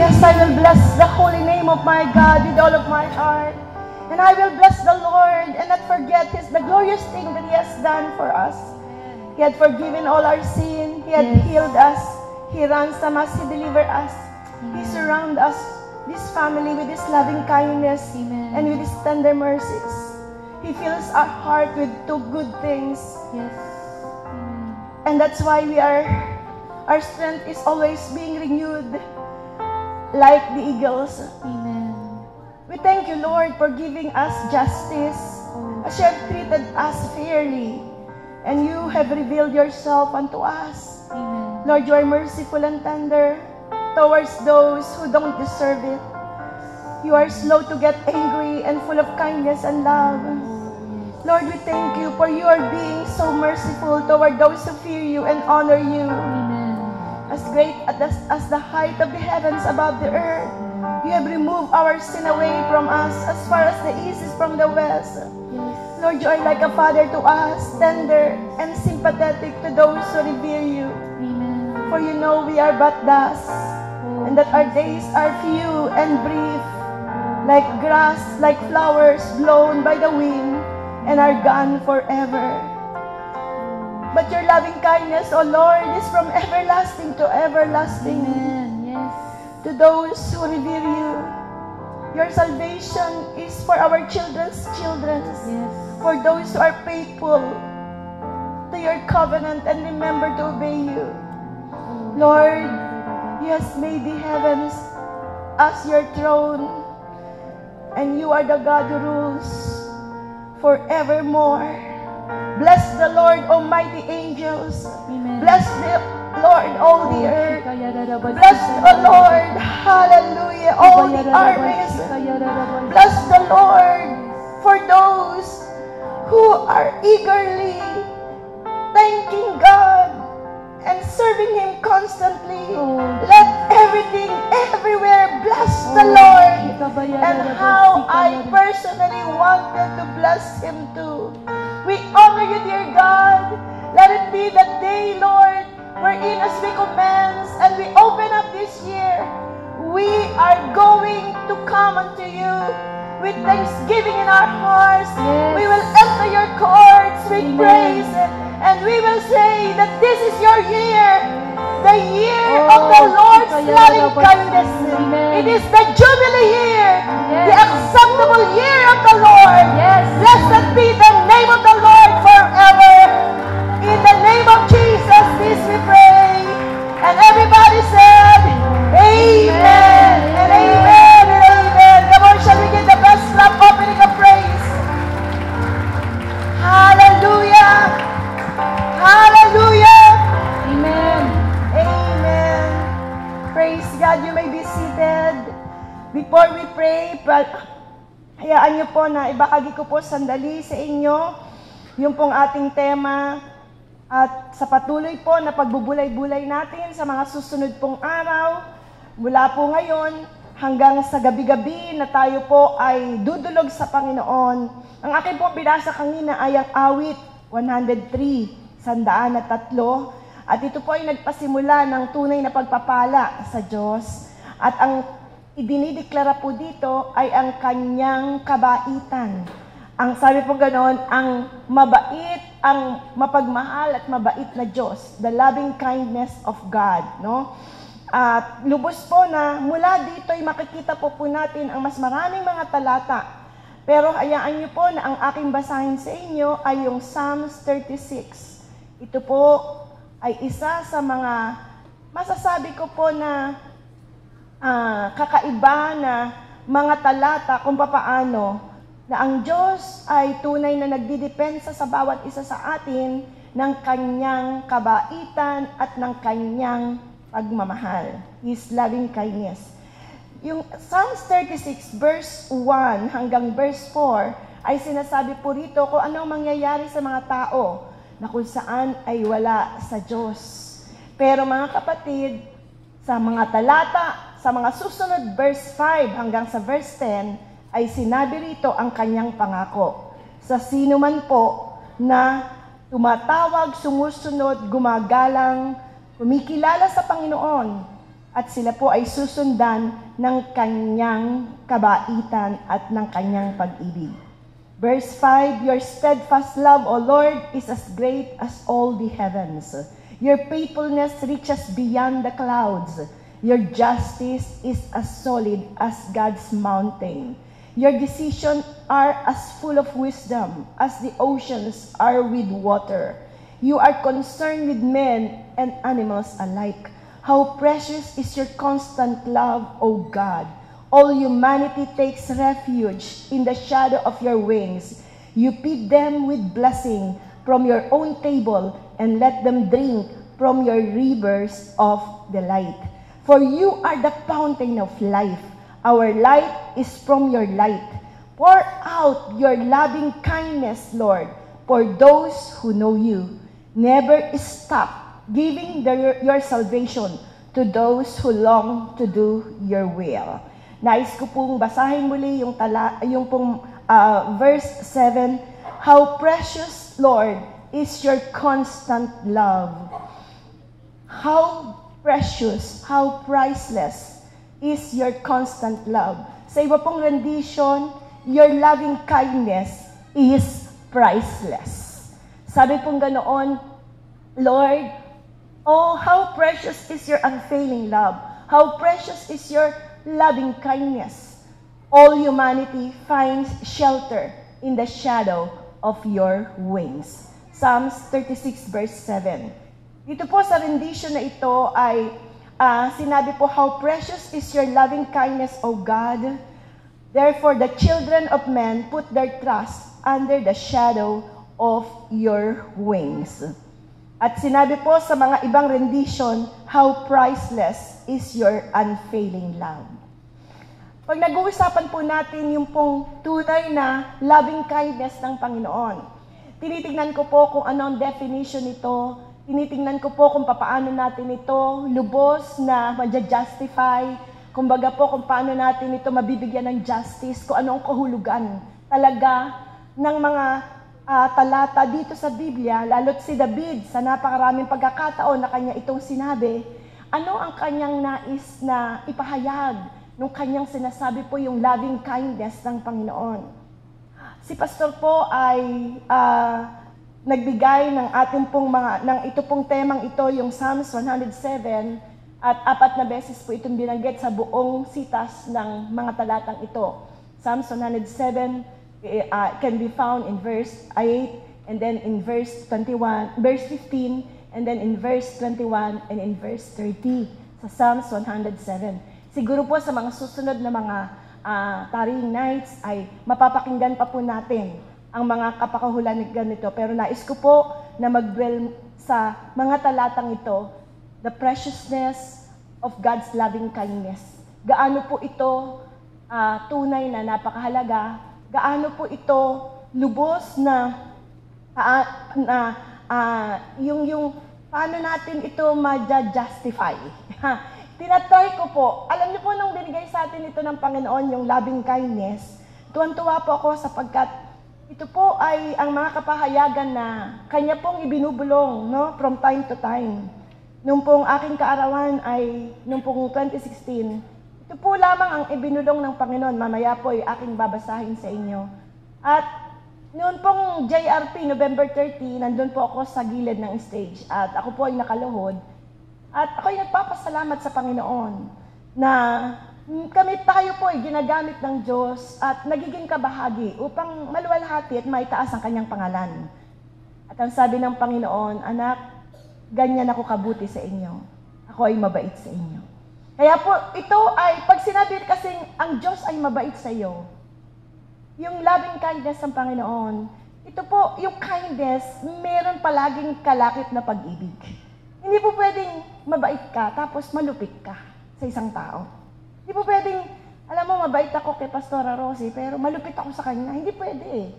Yes, I will bless the holy name of my God with all of my heart. And I will bless the Lord and not forget the glorious thing that He has done for us. He had forgiven all our sin. He had healed us. He ransomed us. He delivered us. He surrounded us, this family, with His loving kindness and with His tender mercies. He fills our heart with two good things. And that's why our strength is always being renewed like the eagles. We thank you, Lord, for giving us justice, as you have treated us fairly, and you have revealed yourself unto us. Lord, you are merciful and tender towards those who don't deserve it. You are slow to get angry and full of kindness and love. Lord, we thank you for you are being so merciful toward those who fear you and honor you. As great as the height of the heavens above the earth, you have removed our sin away from us as far as the east is from the west. Lord, you are like a father to us, tender and sympathetic to those who revere you. For you know we are but dust, and that our days are few and brief, like grass, like flowers blown by the wind, and are gone forever. But your loving kindness, O Lord, is from everlasting to everlasting. To those who revere you. Your salvation is for our children's children. For those who are faithful to your covenant and remember to obey you. Lord, you have made the heavens as your throne, and you are the God who rules forevermore. Bless the Lord, almighty angels. Bless the Lord, all the earth. Bless the Lord, hallelujah, all the armies. Bless the Lord for those who are eagerly thanking God and serving Him constantly. Let everything, everywhere, bless the Lord. And how I personally wanted to bless Him too. We honor you, dear God. Let it be that day, Lord, wherein as we commence and we open up this year, we are going to come unto you with thanksgiving in our hearts. We will enter your courts with praise, and we will say that this is your year, the year of the Lord's loving kindness. It is the Jubilee year, the acceptable year of the Lord. Blessed be the name of the Lord forever. In the name of Jesus, this we pray. And everybody said, Amen, and amen, and amen. Come on, shall we give the best clap opening of praise? Hallelujah. Hallelujah. Amen. Amen. Praise God. You may be seated. Before we pray, hayaan niyo po na ibahagi ko po sandali sa inyo yung pong ating tema. At sa patuloy po na pagbubulay-bulay natin sa mga susunod pong araw, mula po ngayon hanggang sa gabi-gabi na tayo po ay dudulog sa Panginoon. Ang akin po binasa kanina ay ang awit 103, 103. At ito po ay nagpasimula ng tunay na pagpapala sa Diyos. At ang idinideklara po dito ay ang kanyang kabaitan. Ang sabi po ganoon, ang mabait, ang mapagmahal at mabait na Diyos, the loving kindness of God, no? At lubos po na mula dito ay makikita po natin ang mas maraming mga talata. Pero hayaan niyo po na ang aking basahin sa inyo ay yung Psalms 36. Ito po ay isa sa mga masasabi ko po na kakaiba na mga talata kung papaano na ang Diyos ay tunay na nagdidepensa sa bawat isa sa atin ng kanyang kabaitan at ng kanyang pagmamahal. His loving kindness. Yung Psalms 36 verse 1 hanggang verse 4 ay sinasabi po rito kung anong mangyayari sa mga tao na kung saan ay wala sa Diyos. Pero mga kapatid, sa mga talata, sa mga susunod verse 5 hanggang sa verse 10, ay sinabi rito ang kanyang pangako. Sa sino man po na tumatawag, sumusunod, gumagalang, kumikilala sa Panginoon, at sila po ay susundan ng kanyang kabaitan at ng kanyang pag-ibig. Verse 5, Your steadfast love, O Lord, is as great as all the heavens. Your faithfulness reaches beyond the clouds. Your justice is as solid as God's mountain. Your decisions are as full of wisdom as the oceans are with water. You are concerned with men and animals alike. How precious is your constant love, O God. All humanity takes refuge in the shadow of your wings. You feed them with blessing from your own table and let them drink from your rivers of delight. For you are the fountain of life. Our light is from your light. Pour out your loving kindness, Lord, for those who know you. Never stop giving your salvation to those who long to do your will. Nais ko pong basahin muli yung verse 7. How precious, Lord, is your constant love. How precious, how priceless is your constant love. Sa iba pong rendition, your loving kindness is priceless. Sabi pong ganoon, Lord, oh, how precious is your unfailing love. How precious is your loving kindness. All humanity finds shelter in the shadow of your wings. Psalms 36 verse 7. Dito po sa rendition na ito ay sinabi po, how precious is your loving kindness, O God. Therefore, the children of men put their trust under the shadow of your wings. At sinabi po sa mga ibang rendition, how priceless is your unfailing love. Pag nag-uusapan po natin yung pong tunay na loving kindness ng Panginoon, tinitingnan ko po kung ano ang definition nito. Tinitingnan ko po kung paano natin ito lubos na ma-justify, kumbaga po kung paano natin ito mabibigyan ng justice, kung ano ang kahulugan talaga ng mga talata dito sa Biblia, lalo't si David sa napakaraming pagkakataon na kanya itong sinabi, ano ang kanyang nais na ipahayag nung kanyang sinasabi po yung loving kindness ng Panginoon. Si Pastor po ay nagbigay ng ating pong ito pong temang ito, yung Psalms 107, at 4 na beses po itong binanggit sa buong sitas ng mga talatang ito. Psalms 107 can be found in verse 8, and then in verse 21, verse 15, and then in verse 21, and in verse 30 sa Psalms 107. Siguro po sa mga susunod na mga tarrying nights ay mapapakinggan pa po natin ang mga kapakahulugan nito. Pero nais ko po na mag-dwell sa mga talatang ito, the preciousness of God's loving kindness. Gaano po ito tunay na napakahalaga, gaano po ito lubos na yung paano natin ito ma-justify. Tinatry ko po, alam niyo po nung binigay sa atin ito ng Panginoon, yung loving kindness, tuwan-tuwa po ako sapagkat ito po ay ang mga kapahayagan na kanya pong ibinubulong, no, from time to time. Nung pong aking kaarawan ay, nung pong 2016, ito po lamang ang ibinulong ng Panginoon. Mamaya po ay aking babasahin sa inyo. At noon pong JRP, November 30, nandun po ako sa gilid ng stage. At ako po ay nakaluhod. At ako ay nagpapasalamat sa Panginoon na kami tayo po ay ginagamit ng Diyos at nagiging kabahagi upang maluwalhati at maitaas ang kanyang pangalan. At ang sabi ng Panginoon, anak, ganyan ako kabuti sa inyo. Ako ay mabait sa inyo. Kaya po, ito ay, pag sinabi kasing ang Diyos ay mabait sa iyo, yung loving kindness ng Panginoon, ito po, yung kindness, meron palaging kalakip na pag-ibig. Hindi po pwedeng mabait ka, tapos malupit ka sa isang tao. Hindi po pwedeng, alam mo, mabait ako kay Pastora Rosie, pero malupit ako sa kanya. Hindi pwede eh.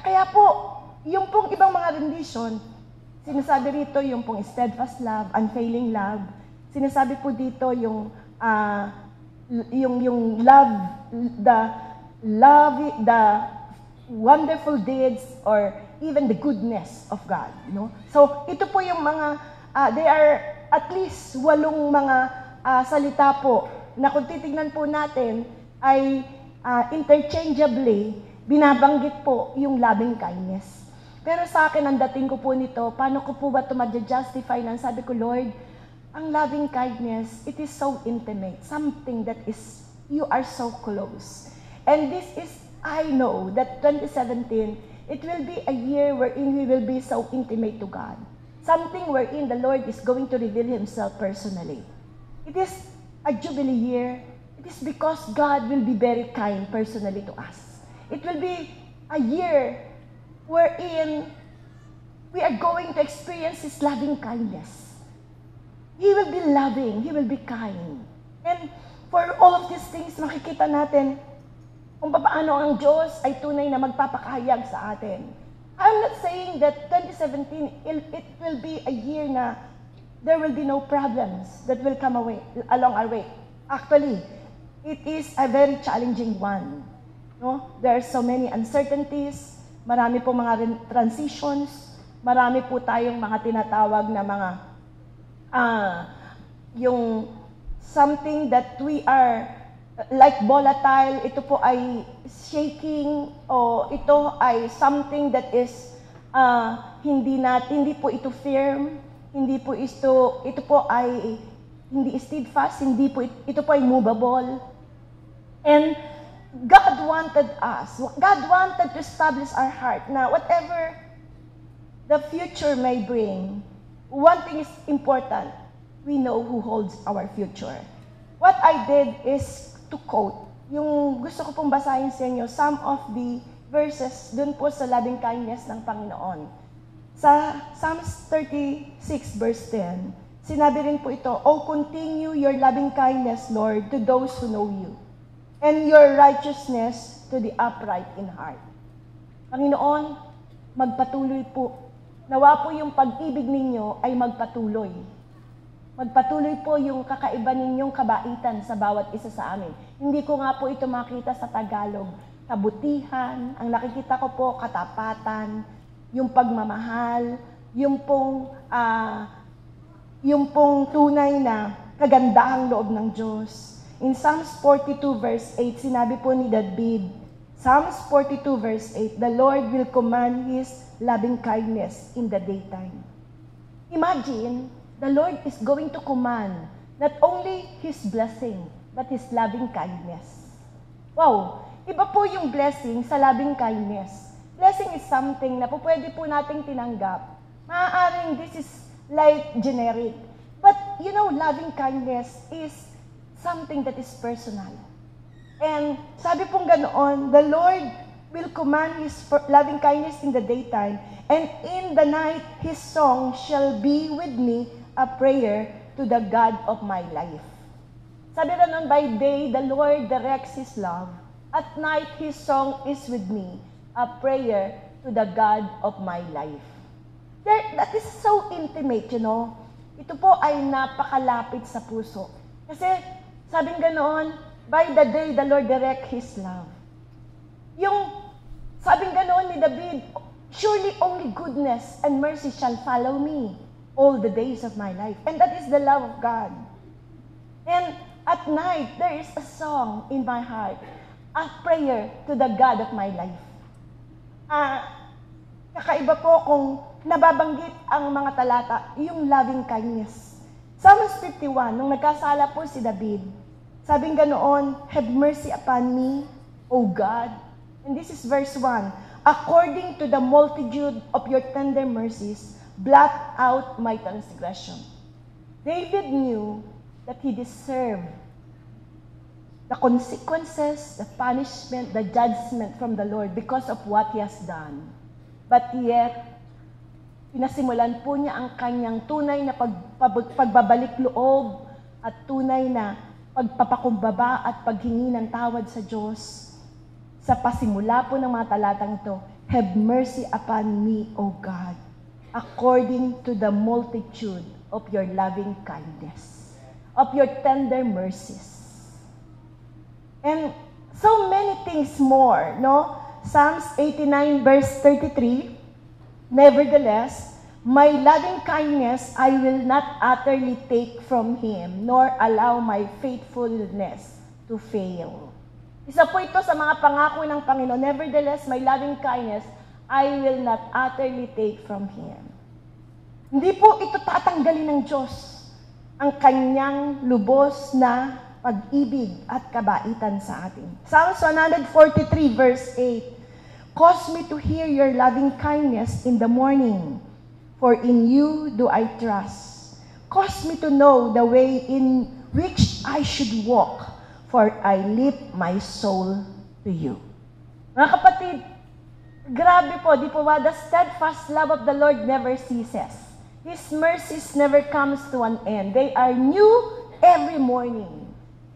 Kaya po, yung pong ibang mga rendition, sinasabi rito yung pong steadfast love, unfailing love. Sinasabi po dito yung love, the wonderful deeds, or even the goodness of God. No? So, ito po yung mga, there are at least 8 mga salita po na kung titignan po natin ay interchangeably binabanggit po yung loving kindness. Pero sa akin, ang dating ko po nito, paano ko po ba ito ma-justify nang sabi ko, Lord, ang loving kindness, it is so intimate, something that is, you are so close. And this is, I know that 2017, it will be a year wherein we will be so intimate to God. Something wherein the Lord is going to reveal Himself personally. It is a Jubilee year. It is because God will be very kind personally to us. It will be a year wherein we are going to experience His loving kindness. He will be loving. He will be kind. And for all of these things, makikita natin kung paano ang Diyos ay tunay na magpapakahayag sa atin. I'm not saying that 2017, it will be a year na there will be no problems that will come along our way. Actually, it is a very challenging one. No? There are so many uncertainties, marami po mga transitions, marami po tayong mga tinatawag na mga, yung something that we are like volatile, ito po ay shaking, o ito ay something that is hindi po ito firm, hindi po ito po ay hindi steadfast, ito po ay movable. And God wanted to establish our heart na whatever the future may bring, one thing is important, we know who holds our future. What I did is to quote, yung gusto ko pong basahin sa inyo, some of the verses dun po sa loving kindness ng Panginoon. Sa Psalms 36 verse 10, sinabi rin po ito, "Oh, continue your loving kindness, Lord, to those who know you, and your righteousness to the upright in heart." Panginoon, magpatuloy po. Nawa po yung pag-ibig ninyo ay magpatuloy. Magpatuloy po yung kakaiba ninyong kabaitan sa bawat isa sa amin. Hindi ko nga po ito makita sa Tagalog. Kabutihan, ang nakikita ko po, katapatan, yung pagmamahal, yung pong tunay na kagandahang loob ng Diyos. In Psalms 42 verse 8, sinabi po ni David, Psalms 42 verse 8, "The Lord will command His loving kindness in the daytime." Imagine, the Lord is going to command not only His blessing, but His loving kindness. Wow! Iba po yung blessing sa loving kindness. Blessing is something na po pwede po nating tinanggap. Maaaring this is like generic. But, you know, loving kindness is something that is personal. And sabi pong ganoon, the Lord will command His loving kindness in the daytime, and in the night His song shall be with me, a prayer to the God of my life. Sabi na nun, by day, the Lord directs His love. At night, His song is with me, a prayer to the God of my life. That is so intimate, you know. Ito po ay napakalapit sa puso. Kasi, sabing ganoon, by the day, the Lord direct His love. Yung, sabing ganoon ni David, surely only goodness and mercy shall follow me all the days of my life. And that is the love of God. And at night, there is a song in my heart, a prayer to the God of my life. Kakaiba po kung nababanggit ang mga talata, yung loving kindness. Psalms 51, nung nagkasala po si David, sabing ganoon, "Have mercy upon me, O God." And this is verse 1, "According to the multitude of your tender mercies, blot out my transgression." David knew that he deserved the consequences, the punishment, the judgment from the Lord because of what he has done. But yet, pinasimulan po niya ang kanyang tunay na pagbabalik loob at tunay na pagpapakumbaba at paghingi ng tawad sa Diyos. Sa pasimula po ng mga talatang ito, "Have mercy upon me, O God, according to the multitude of your loving kindness, of your tender mercies." And so many things more, no? Psalms 89 verse 33, "Nevertheless, My loving kindness I will not utterly take from Him, nor allow my faithfulness to fail. Isa po ito sa mga pangako ng Panginoon. Nevertheless, my loving kindness I will not utterly take from Him. Hindi po ito tatanggalin ng Diyos ang kanyang lubos na pag-ibig at kabaitan sa atin. Psalms 143 verse 8, Cause me to hear your loving kindness in the morning, for in you do I trust. Cause me to know the way in which I should walk, for I lift my soul to you. Mga kapatid, grabe po, di po ba? The steadfast love of the Lord never ceases. His mercies never comes to an end. They are new every morning.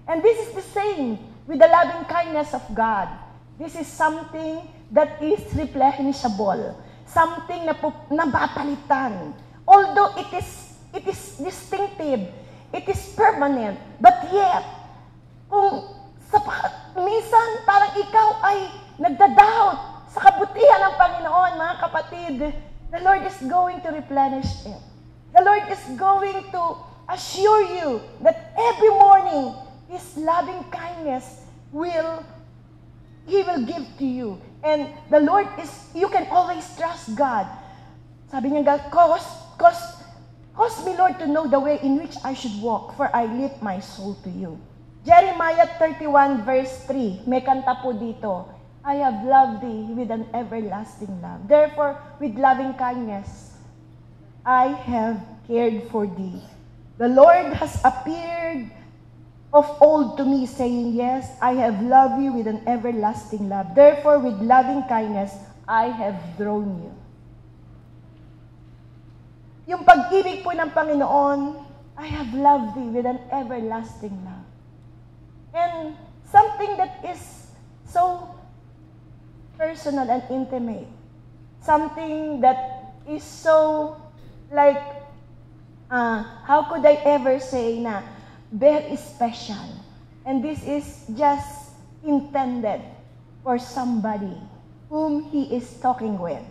And this is the same with the loving kindness of God. This is something that is replenishable. Something na napapalitan. Although it is distinctive, it is permanent, but yet, kung minsan parang ikaw ay nagda-doubt sa kabutihan ng Panginoon, mga kapatid, the Lord is going to replenish it. The Lord is going to assure you that every morning, His loving kindness He will give to you. And the Lord you can always trust God. Sabi niya, God, cause me, Lord, to know the way in which I should walk, for I lift my soul to you. Jeremiah 31 verse 3, may kanta po dito, I have loved thee with an everlasting love. Therefore, with loving kindness, I have cared for thee. The Lord has appeared of old to me, saying, Yes, I have loved you with an everlasting love. Therefore, with loving kindness, I have drawn you. Yung pag-ibig po ng Panginoon, I have loved thee with an everlasting love. And something that is so personal and intimate. Something that is so like, how could I ever say na very special. And this is just intended for somebody whom He is talking with.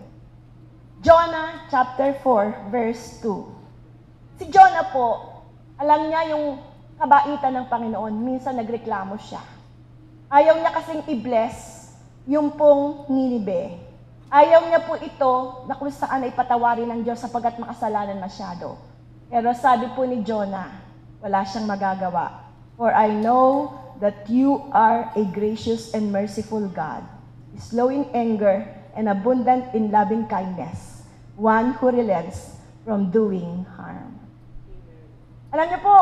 Jonah chapter 4 verse 2. Si Jonah po, alam niya yung kabaitan ng Panginoon. Minsan nagreklamo siya. Ayaw niya kasing i-bless yung pong Ninibe. Ayaw niya po ito na kung saan ay patawarin ng Diyos sapagkat makasalanan masyado. Pero sabi po ni Jonah, wala siyang magagawa. For I know that you are a gracious and merciful God, slow in anger and abundant in loving kindness, one who relents from doing harm. Alam niyo po,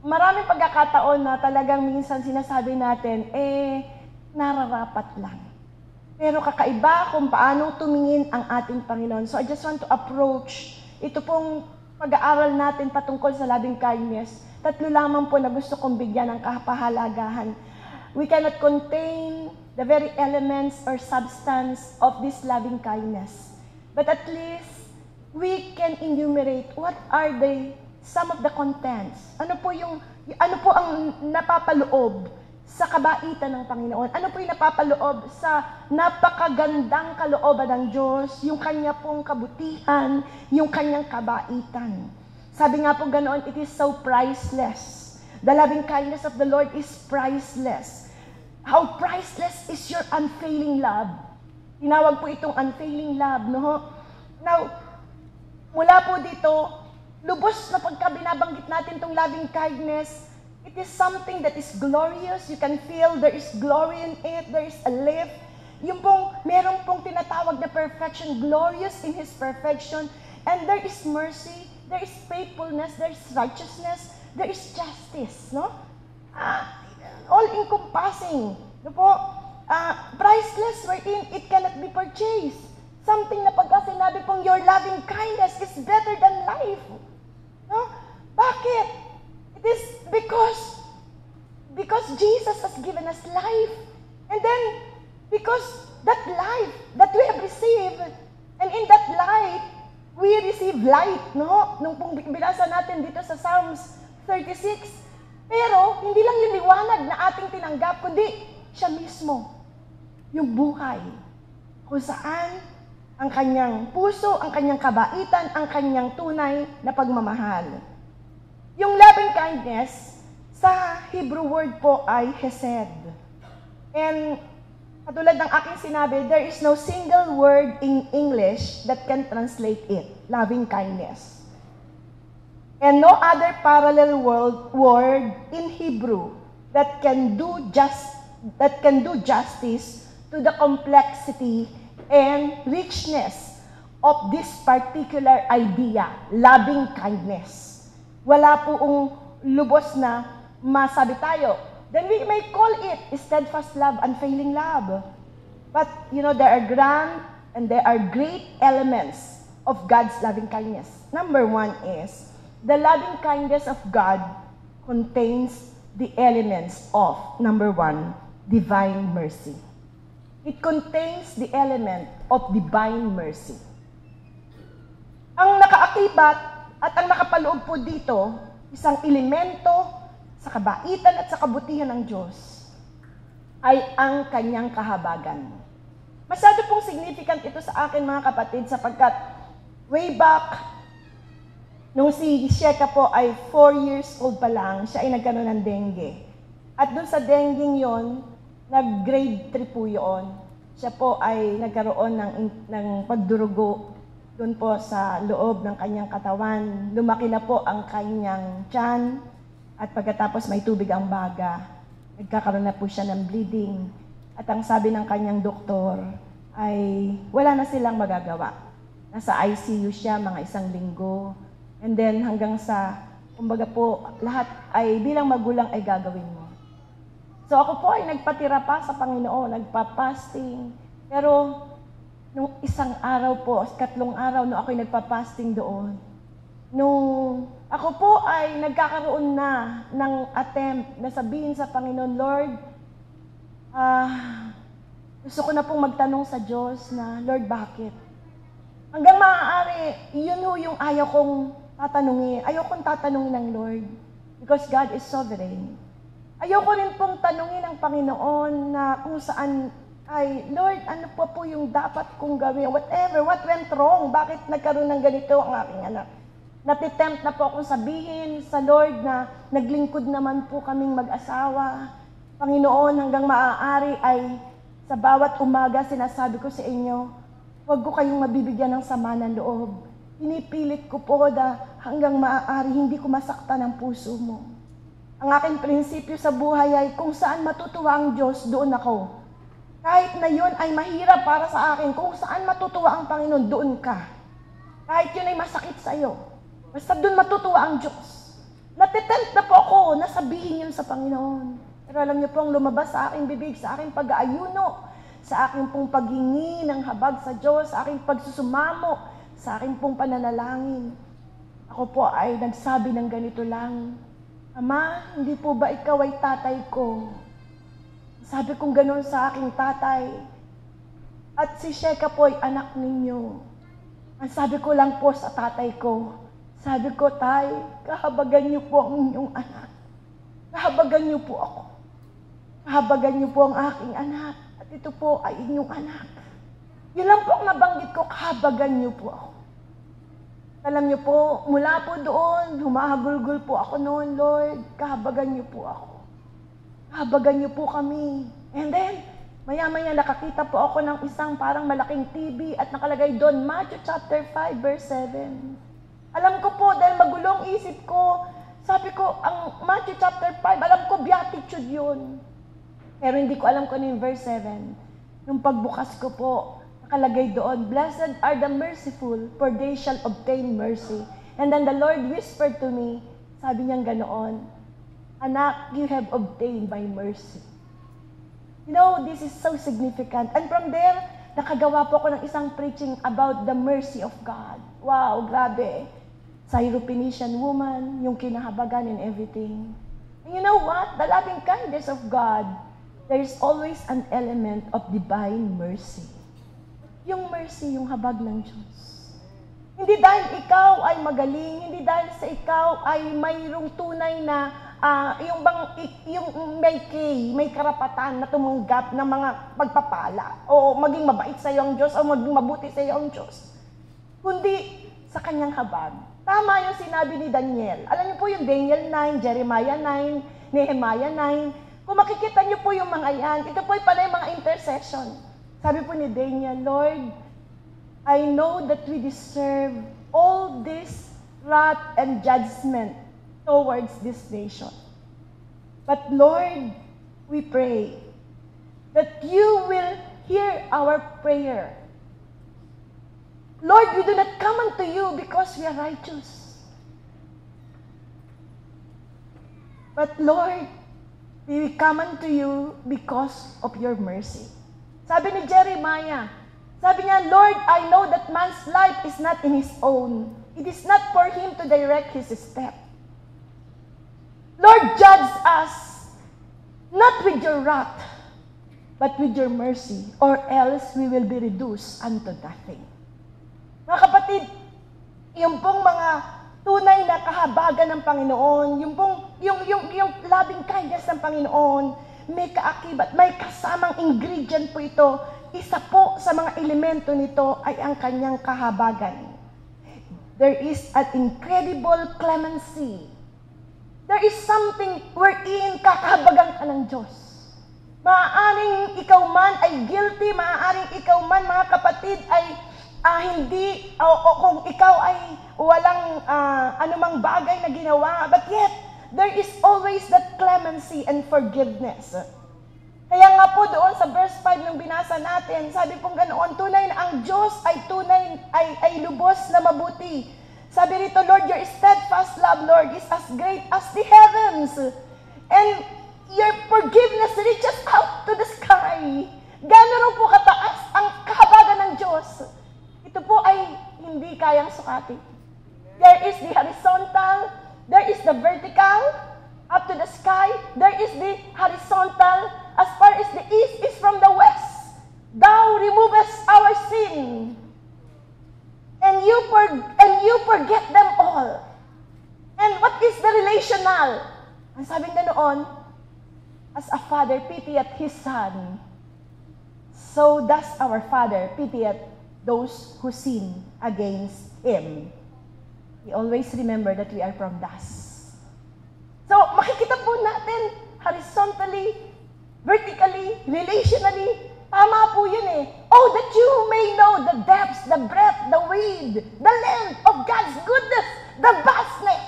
maraming pagkakataon na talagang minsan sinasabi natin, nararapat lang. Pero kakaiba kung paano tumingin ang ating Panginoon. So I just want to approach ito pong pag-aaral natin patungkol sa loving kindness. Tatlo lamang po na gusto kong bigyan ng kapahalagahan. We cannot contain the very elements or substance of this loving kindness. But at least, we can enumerate what are some of the contents. Ano po ang napapaloob sa kabaitan ng Panginoon? Ano po yung napapaloob sa napakagandang kalooban ng Diyos, yung kanya pong kabutihan, yung kanyang kabaitan. Sabi nga po ganoon, it is so priceless. The loving kindness of the Lord is priceless. How priceless is your unfailing love? Tinawag po itong unfailing love, no? Now, mula po dito, lubos na pagka binabanggit natin itong loving kindness, it is something that is glorious. You can feel there is glory in it. There is a lift. Yung pong, meron pong tinatawag na perfection, glorious in His perfection. And there is mercy, there is faithfulness, there is righteousness, there is justice, no? All-encompassing. No po? Priceless wherein it cannot be purchased. Something na pagka sinabi pong your loving kindness is better than life. No? Bakit? It is because Jesus has given us life. And then, because that life that we have received, and in that life, we receive light, no? Nung pong binasa natin dito sa Psalms 36. Pero, hindi lang yung liwanag na ating tinanggap, kundi siya mismo, yung buhay. Kung saan, ang kanyang puso, ang kanyang kabaitan, ang kanyang tunay na pagmamahal. Yung loving kindness, sa Hebrew word po ay hesed. And katulad ng aking sinabi, there is no single word in English that can translate it, loving kindness. And no other parallel word in Hebrew that can do justice to the complexity and richness of this particular idea, loving kindness. Wala poong lubos na masabi tayo. Then we may call it steadfast love, unfailing love. But, there are grand and there are great elements of God's loving kindness. Number one is, the loving kindness of God contains the elements of, number one, divine mercy. It contains the element of divine mercy. Ang nakaakibat at ang nakapaloob po dito, isang elemento sa kabaitan at sa kabutihan ng Diyos ay ang kanyang kahabagan. Masyado pong significant ito sa akin mga kapatid sapagkat way back, nung si Sheka po ay 4 years old pa lang, siya ay nagkaroon ng dengue. At dun sa dengue yon, nag-grade 3 po yun. Siya po ay nagkaroon ng pagdurugo doon po sa loob ng kanyang katawan. Lumaki na po ang kanyang tiyan at pagkatapos may tubig ang baga. Nagkakaroon na po siya ng bleeding. At ang sabi ng kanyang doktor ay wala na silang magagawa. Nasa ICU siya mga 1 linggo. And then hanggang sa, kumbaga po, lahat ay bilang magulang ay gagawin mo. So ako po ay nagpatira pa sa Panginoon, nagpa-fasting. Pero nung 1 araw po, 3 araw nung ako'y nagpa-fasting doon, nung ako po ay nagkakaroon na ng attempt na sabihin sa Panginoon, Lord, gusto ko na pong magtanong sa Diyos na, Lord, bakit? Hanggang maaari, yun yung ayaw kong tatanungin. Ayaw kong tatanungin ng Lord because God is sovereign. Ayaw ko rin pong tanungin ng Panginoon na kung saan ay, Lord, ano po yung dapat kong gawin? Whatever, what went wrong? Bakit nagkaroon ng ganito ang aking anak? Natitempt na po akong sabihin sa Lord na naglingkod naman po kaming mag-asawa. Panginoon, hanggang maaari ay sa bawat umaga sinasabi ko sa inyo, huwag ko kayong mabibigyan ng sama ng loob. Pinipilit ko po na hanggang maaari hindi ko masaktan ang puso mo. Ang aking prinsipyo sa buhay ay kung saan matutuwa ang Diyos, doon ako. Kahit na yun ay mahirap para sa akin, kung saan matutuwa ang Panginoon, doon ka. Kahit yun ay masakit sa iyo, basta doon matutuwa ang Diyos. Natitempt na po ako na sabihin yun sa Panginoon. Pero alam niyo po, ang lumabas sa aking bibig, sa aking pag-aayuno, sa aking pong paghingi ng habag sa Diyos, sa aking pagsusumamo, sa aking pong pananalangin. Ako po ay nagsabi ng ganito lang, Ama, hindi po ba ikaw ay tatay ko? Sabi kong gano'n sa aking tatay. At si Sheka po ay anak ninyo. Ang sabi ko lang po sa tatay ko, sabi ko, Tay, kahabagan niyo po ang inyong anak. Kahabagan niyo po ako. Kahabagan niyo po ang aking anak. At ito po ay inyong anak. Yun lang po ang nabanggit ko, kahabagan niyo po ako. Alam niyo po, mula po doon, humahagulgul po ako noon, Lord, kahabagan niyo po ako. Kahabagan niyo po kami. And then, maya-maya nakakita po ako ng isang parang malaking TV at nakalagay doon, Matthew chapter 5, verse 7. Alam ko po, dahil magulong isip ko, sabi ko, ang Matthew chapter 5, alam ko, beatitude yun. Pero hindi ko alam kung ano yung verse 7. Nung pagbukas ko po, nakalagay doon, Blessed are the merciful, for they shall obtain mercy. And then the Lord whispered to me, sabi niyang ganoon, Anak, you have obtained by mercy. You know, this is so significant. And from there, nakagawa po ako ng isang preaching about the mercy of God. Wow, grabe. Syrophoenician woman, yung kinahabagan and everything. And you know what? The loving kindness of God, there is always an element of divine mercy. Yung mercy, yung habag ng Diyos. Hindi dahil ikaw ay magaling, hindi dahil sa ikaw ay mayroong tunay na yung may karapatan na tumanggap ng mga pagpapala o maging mabait sa iyo ang Diyos o maging mabuti sa iyo ang Diyos, kundi sa kanyang habag. Tama yung sinabi ni Daniel. Alam niyo po yung Daniel 9, Jeremiah 9, Nehemiah 9. Kung makikita niyo po yung mga yan, ito po ay pala yung mga intercession. Sabi po ni Daniel, Lord, I know that we deserve all this wrath and judgment towards this nation. But Lord, we pray that you will hear our prayer. Lord, we do not come unto you because we are righteous. But Lord, we come unto you because of your mercy. Sabi ni Jeremiah, sabi niya, Lord, I know that man's life is not in his own. It is not for him to direct his step. Lord, judge us, not with your wrath, but with your mercy, or else we will be reduced unto nothing. Mga kapatid, yung pong mga tunay na kahabagan ng Panginoon, yung loving kindness ng Panginoon, may kaakibat, may kasamang ingredient po ito. Isa po sa mga elemento nito ay ang kanyang kahabagan. There is an incredible clemency. There is something wherein kakahabagan ka ng Diyos. Maaaring ikaw man ay guilty, maaaring ikaw man, mga kapatid, ay hindi, o kung ikaw ay walang anumang bagay na ginawa, but yet, there is always that clemency and forgiveness. Kaya nga po doon sa verse 5 nung binasa natin, sabi pong ganoon, tunay na ang Diyos ay tunay, ay lubos na mabuti. Sabi rito, Lord, your steadfast love, Lord, is as great as the heavens. And your forgiveness reaches out to the sky. Gano'n rin po kataas ang kahabagan ng Diyos. Ito po ay hindi kayang sukati. There is the horizontal, there is the vertical, up to the sky. There is the horizontal, as far as the east is from the west. Thou removest our sin, and you forget them all. And what is the relational? Ang sabi nga noon, as a father pitieth his son, so does our Father pitieth those who sin against him. We always remember that we are from dust. So, makikita po natin horizontally, vertically, relationally, tama po yun eh. Oh, that you may know the depths, the breadth, the width, the length of God's goodness, the vastness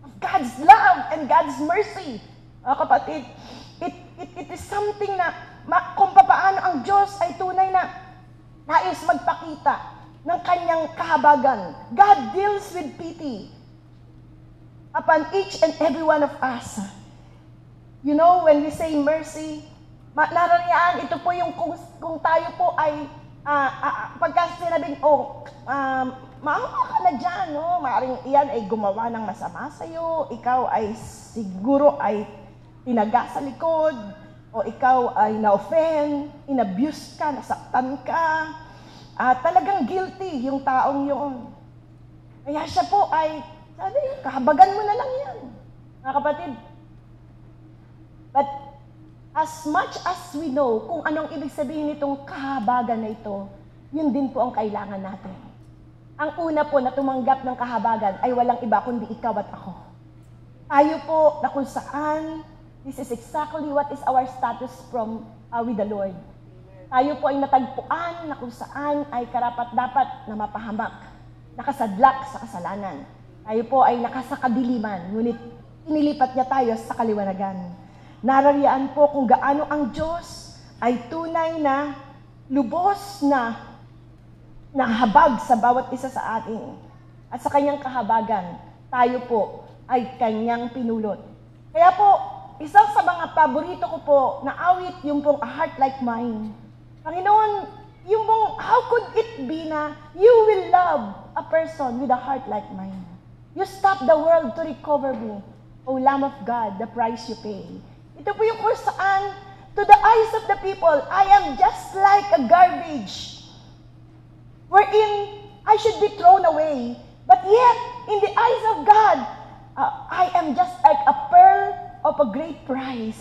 of God's love and God's mercy. Kapatid, it is something na kung paano ang Diyos ay tunay na nais magpakita ng kanyang kahabagan. God deals with pity upon each and every one of us. You know, when we say mercy, narariyaan, ito po yung kung tayo po ay, pagka sinabing, maawa ka na dyan, no? Maaring iyan ay gumawa ng masama sa'yo, ikaw ay siguro ay tinaga sa likod, o ikaw ay na-offend, in-abuse ka, nasaktan ka, talagang guilty yung taong yun. Kaya siya po ay, sabi, kahabagan mo na lang yan, mga kapatid. But as much as we know kung anong ibig sabihin nitong kahabagan na ito, yun din po ang kailangan natin. Ang una po na tumanggap ng kahabagan ay walang iba kundi ikaw at ako. Tayo po na kung saan, this is exactly what is our status from with the Lord. Tayo po ay natagpuan na kung saan ay karapat-dapat na mapahamak, nakasadlak sa kasalanan. Tayo po ay nakasakadiliman, ngunit inilipat niya tayo sa kaliwanagan. Narariyaan po kung gaano ang Diyos ay tunay na lubos na habag sa bawat isa sa atin. At sa kanyang kahabagan, tayo po ay kanyang pinulot. Kaya po, isa sa mga paborito ko po na awit yung pong A Heart Like Mine. Panginoon, yung pong how could it be na you will love a person with a heart like mine? You stop the world to recover me. O Lamb of God, the price you pay. Ito po yung kung saan, to the eyes of the people, I am just like a garbage, wherein I should be thrown away. But yet, in the eyes of God, I am just like a pearl of a great price.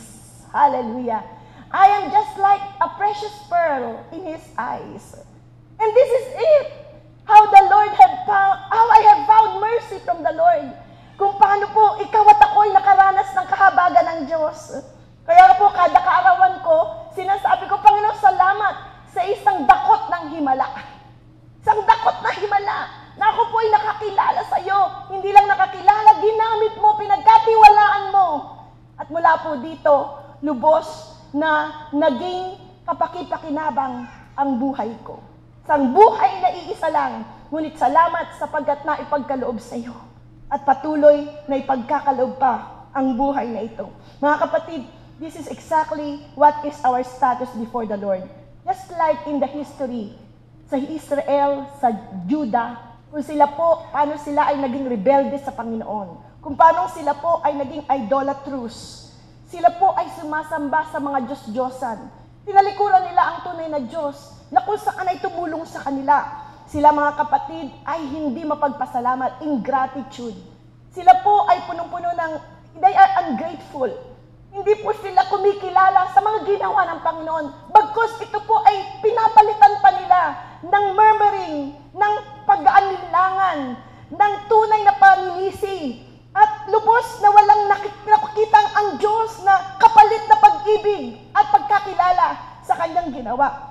Hallelujah. I am just like a precious pearl in His eyes. And this is it. How I have found mercy from the Lord. Kung paano po ikaw at ako'y nakaranas ng kahabagan ng Diyos. Kaya po kada kaarawan ko, sinasabi ko, Panginoon, salamat sa isang dakot ng himala. Isang dakot na himala na ako po ay nakakilala sa iyo. Hindi lang nakakilala, ginamit mo, pinagkatiwalaan mo. At mula po dito, lubos na naging kapaki-pakinabang ang buhay ko. Isang buhay na iisa lang, ngunit salamat sapagkat naipagkaloob sa iyo. At patuloy na ipagkakaloob pa ang buhay na ito. Mga kapatid, this is exactly what is our status before the Lord. Just like in the history, sa Israel, sa Judah, kung sila po, paano sila ay naging rebelde sa Panginoon. Kung paano sila po ay naging idolatrous. Sila po ay sumasamba sa mga Diyos-Diyosan. Tinalikuran nila ang tunay na Diyos na kung saan ay tumulong sa kanila. Sila mga kapatid ay hindi mapagpasalamat, ingratitude. Sila po ay punong-puno ng, they are ungrateful. Hindi po sila kumikilala sa mga ginawa ng Panginoon. Bagkus ito po ay pinapalitan pa nila ng murmuring, ng pag-aalinlangan, ng tunay na paninisi. At lubos na walang nakikitang ang Diyos na kapalit na pag-ibig at pagkakilala sa kanyang ginawa.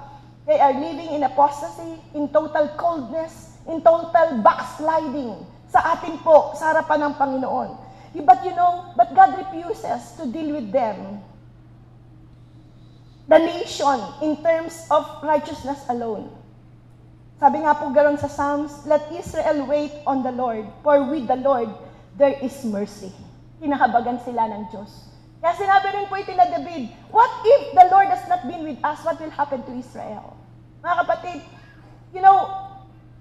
They are living in apostasy, in total coldness, in total backsliding sa atin po, sa harapan ng Panginoon. But but God refuses to deal with them, the nation, in terms of righteousness alone. Sabi nga po ganoon sa Psalms, let Israel wait on the Lord, for with the Lord there is mercy. Hinahabagan sila ng Diyos. Kaya sinabi rin po ito na David, what if the Lord has not been with us? What will happen to Israel? Mga kapatid,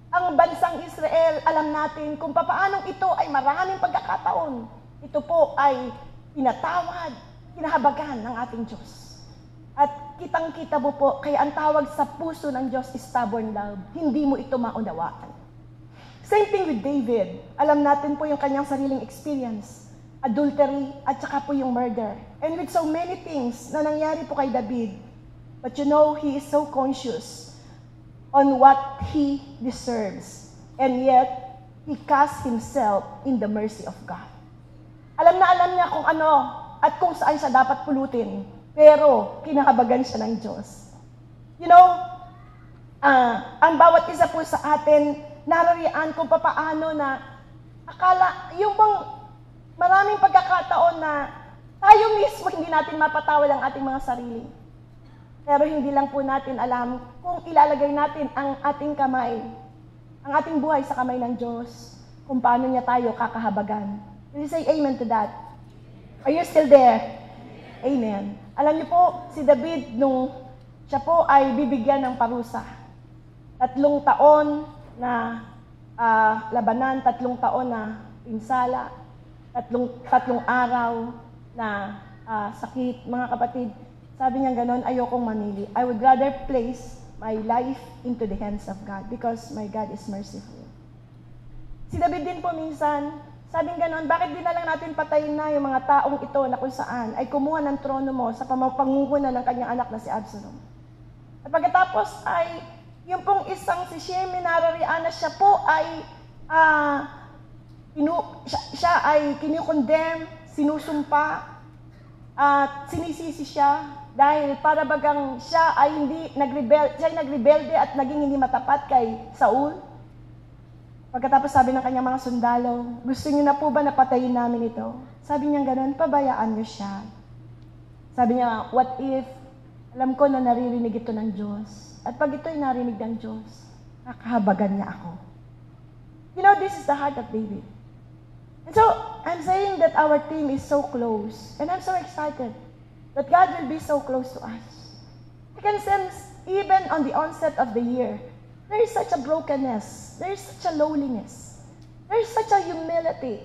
ang bansang Israel, alam natin kung paanong ito ay maraming pagkakataon. Ito po ay pinatawad, hinahabagan ng ating Diyos. At kitang-kita mo po, kaya ang tawag sa puso ng Diyos is stubborn love. Hindi mo ito maunawaan. Same thing with David. Alam natin po yung kanyang sariling experience. Adultery, at saka po yung murder. And with so many things na nangyari po kay David. But he is so conscious on what he deserves. And yet, he casts himself in the mercy of God. Alam niya kung ano at kung saan siya dapat pulutin. Pero, kinahabagan siya ng Diyos. Ang bawat isa po sa atin, narariyan kung paano na akala, yung bang maraming pagkakataon na tayo mismo hindi natin mapatawad ang ating mga sarili. Pero hindi lang po natin alam kung ilalagay natin ang ating kamay, ang ating buhay sa kamay ng Diyos, kung paano niya tayo kakahabagan. Will you say amen to that? Are you still there? Amen. Alam niyo po, si David, nung siya po ay bibigyan ng parusa, 3 taon na labanan, 3 taon na pinsala, 3 araw na sakit. Mga kapatid, sabi niya ganon, ayokong mamili. I would rather place my life into the hands of God because my God is merciful. Si David din po minsan, sabing ganon, bakit di na lang natin patayin na yung mga taong ito na kung saan ay kumuha ng trono mo sa pangunguna ng kanyang anak na si Absalom. At pagkatapos ay, yung pong isang si Shimei narariyan na siya po ay siya ay kinukondem, sinusumpa, at sinisisi siya dahil para bagang siya ay nagrebelde at naging hindi matapat kay Saul. Pagkatapos sabi ng kanyang mga sundalo, gusto niyo na po ba napatayin namin ito? Sabi niya gano'n, pabayaan niyo siya. Sabi niya, what if, alam ko na naririnig ito ng Diyos. At pag ito'y narinig ng Diyos, kakahabagan niya ako. This is the heart of David. And so, I'm saying that our team is so close. And I'm so excited that God will be so close to us. I can sense, even on the onset of the year, there is such a brokenness. There is such a lowliness. There is such a humility.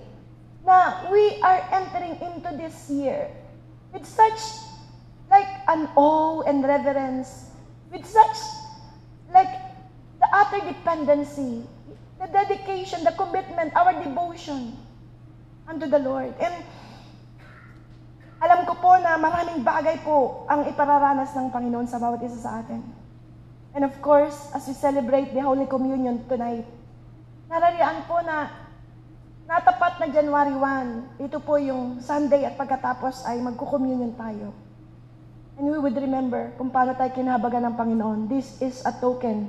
Now, we are entering into this year with such, like, an awe and reverence, with such, like, the utter dependency, the dedication, the commitment, our devotion unto the Lord. And Alam ko po na maraming bagay po ang ipararanas ng Panginoon sa bawat isa sa atin. And of course, as we celebrate the Holy Communion tonight, narariyan po na natapat na January 1, ito po yung Sunday at pagkatapos ay magko-communion tayo. And we would remember kung paano tayo kinahabagan ng Panginoon. This is a token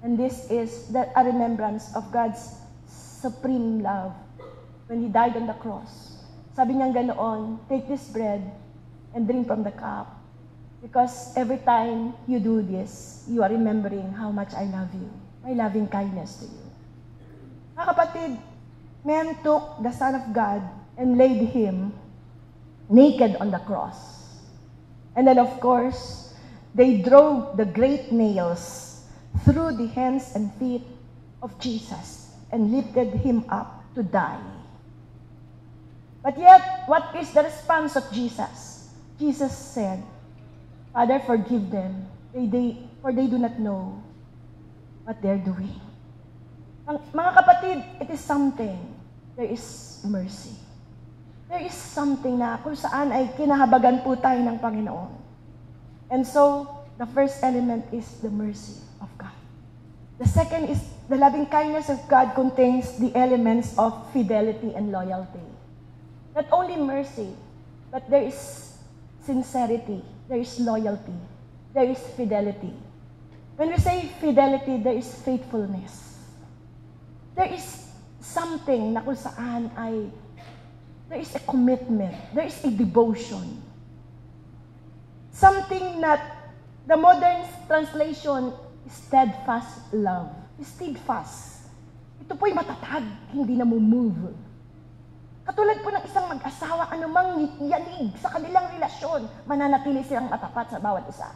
and this is a remembrance of God's supreme love when He died on the cross. Sabi niya ganoon, take this bread and drink from the cup. Because every time you do this, you are remembering how much I love you. My loving kindness to you. Mga kapatid, men took the Son of God and laid Him naked on the cross. And then of course, they drove the great nails through the hands and feet of Jesus and lifted Him up to die. But yet, what is the response of Jesus? Jesus said, Father, forgive them, for they do not know what they're doing. Mga kapatid, it is something. There is mercy. There is something na kung saan ay kinahabagan po tayo ng Panginoon. And so, the first element is the mercy of God. The second is the loving kindness of God contains the elements of fidelity and loyalty. Not only mercy, but there is sincerity, there is loyalty, there is fidelity. When we say fidelity, there is faithfulness. There is something na kung saan ay, there is a commitment, there is a devotion. Something that the modern translation is steadfast love. Steadfast. Ito po'y matatag, hindi na move. Katulad po ng isang mag-asawa, anumang yanig sa kanilang relasyon, mananatili silang matapat sa bawat isa.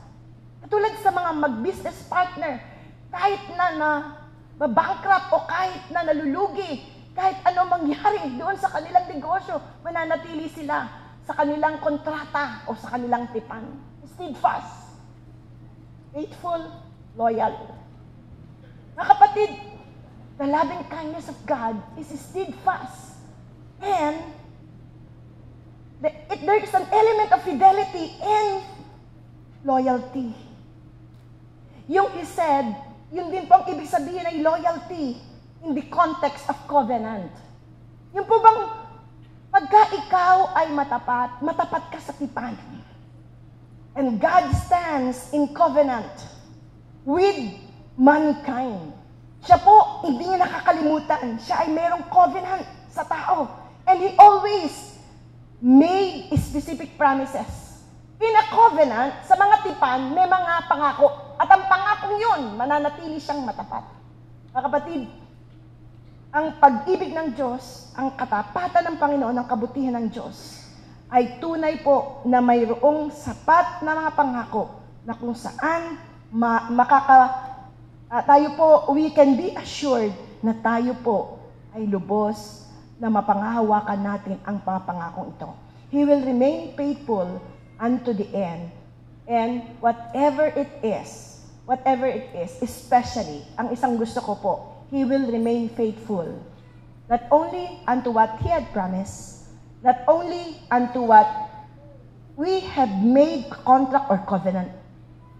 Katulad sa mga mag-business partner, kahit na babankrupt o kahit na nalulugi, kahit ano mangyari doon sa kanilang negosyo, mananatili sila sa kanilang kontrata o sa kanilang tipan. Steadfast, faithful, loyal. Mga kapatid, the loving kindness of God is steadfast. And there is an element of fidelity and loyalty. Yung He said, yun din po ang ibig sabihin ay loyalty in the context of covenant. Yung po bang pagka ikaw ay matapat, matapat ka sa tipan. And God stands in covenant with mankind. Siya po, hindi niya nakakalimutan. Siya ay merong covenant sa tao. And He always made specific promises. In a covenant, sa mga tipan, may mga pangako. At ang pangakong yun, mananatili siyang matapat. Mga kapatid, ang pag-ibig ng Diyos, ang katapatan ng Panginoon, ang kabutihan ng Diyos, ay tunay po na mayroong sapat na mga pangako na kung saan tayo po, we can be assured na tayo po ay lubos na mapangahawakan natin ang pangakong ito. He will remain faithful unto the end. And whatever it is, especially, ang isang gusto ko po, He will remain faithful. Not only unto what He had promised, not only unto what we have made a contract or covenant,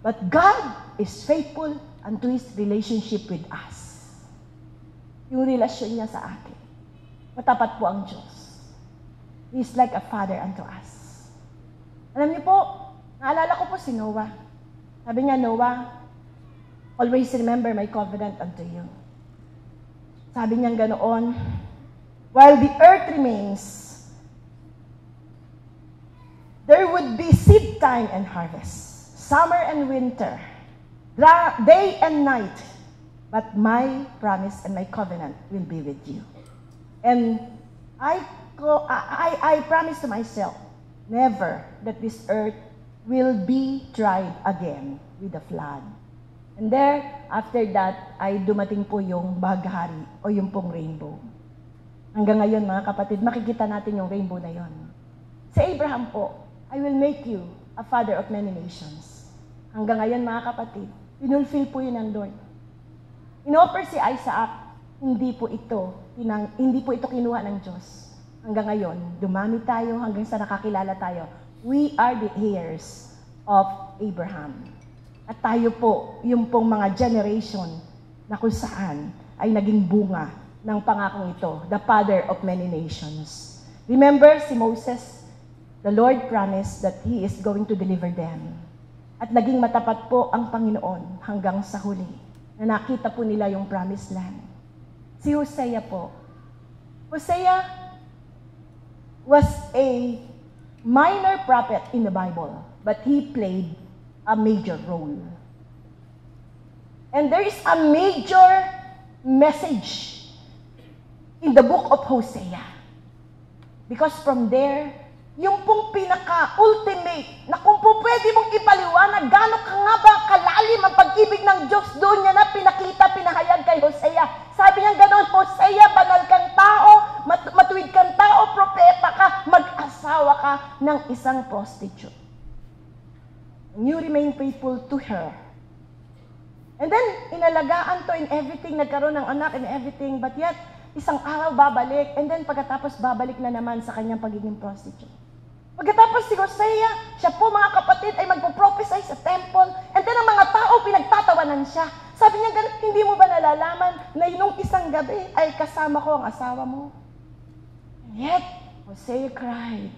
but God is faithful unto His relationship with us. Yung relasyon niya sa atin. Matapat po ang Diyos. He is like a father unto us. Alam niyo po, naalala ko po si Noah. Sabi niya, Noah, always remember my covenant unto you. Sabi niya ganoon, while the earth remains, there would be seed time and harvest, summer and winter, day and night, but my promise and my covenant will be with you. And I promise to myself, never that this earth will be dried again with a flood. And there, after that, ay dumating po yung baghari o yung pong rainbow. Hanggang ngayon, mga kapatid, makikita natin yung rainbow na yon. Si Abraham po, I will make you a father of many nations. Hanggang ngayon, mga kapatid, pinulfill po yun ng Lord. Inoffer si Isaac, hindi po ito kinuha ng Diyos. Hanggang ngayon, dumami tayo hanggang sa nakakilala tayo We are the heirs of Abraham. At tayo po, yung pong mga generation na kung saan ay naging bunga ng pangakong ito, the father of many nations. Remember si Moses, the Lord promised that He is going to deliver them. At naging matapat po ang Panginoon hanggang sa huli, na nakita po nila yung promised land. Si Hosea po. Hosea was a minor prophet in the Bible, but he played a major role. And there is a major message in the book of Hosea. Because from there, yung pong pinaka-ultimate na kung po pwede mong ipaliwanag gano'n ka nga ba kalalim ang pag-ibig ng Diyos, doon niya na pinakita, pinahayag kay Hosea. Sabi niya gano'n, Hosea, banal kang tao, matuwid kang tao, propeta ka, mag-asawa ka ng isang prostitute. And you remain faithful to her. And then, inalagaan to in everything, nagkaroon ng anak and everything, but yet, isang araw babalik, and then pagkatapos babalik na naman sa kanyang pagiging prostitute. Pagkatapos si Hosea, siya po mga kapatid ay magpo-prophesy sa temple, and then ang mga tao pinagtatawanan siya. Sabi niya, hindi mo ba nalalaman na nung isang gabi ay kasama ko ang asawa mo? And yet, Hosea cried.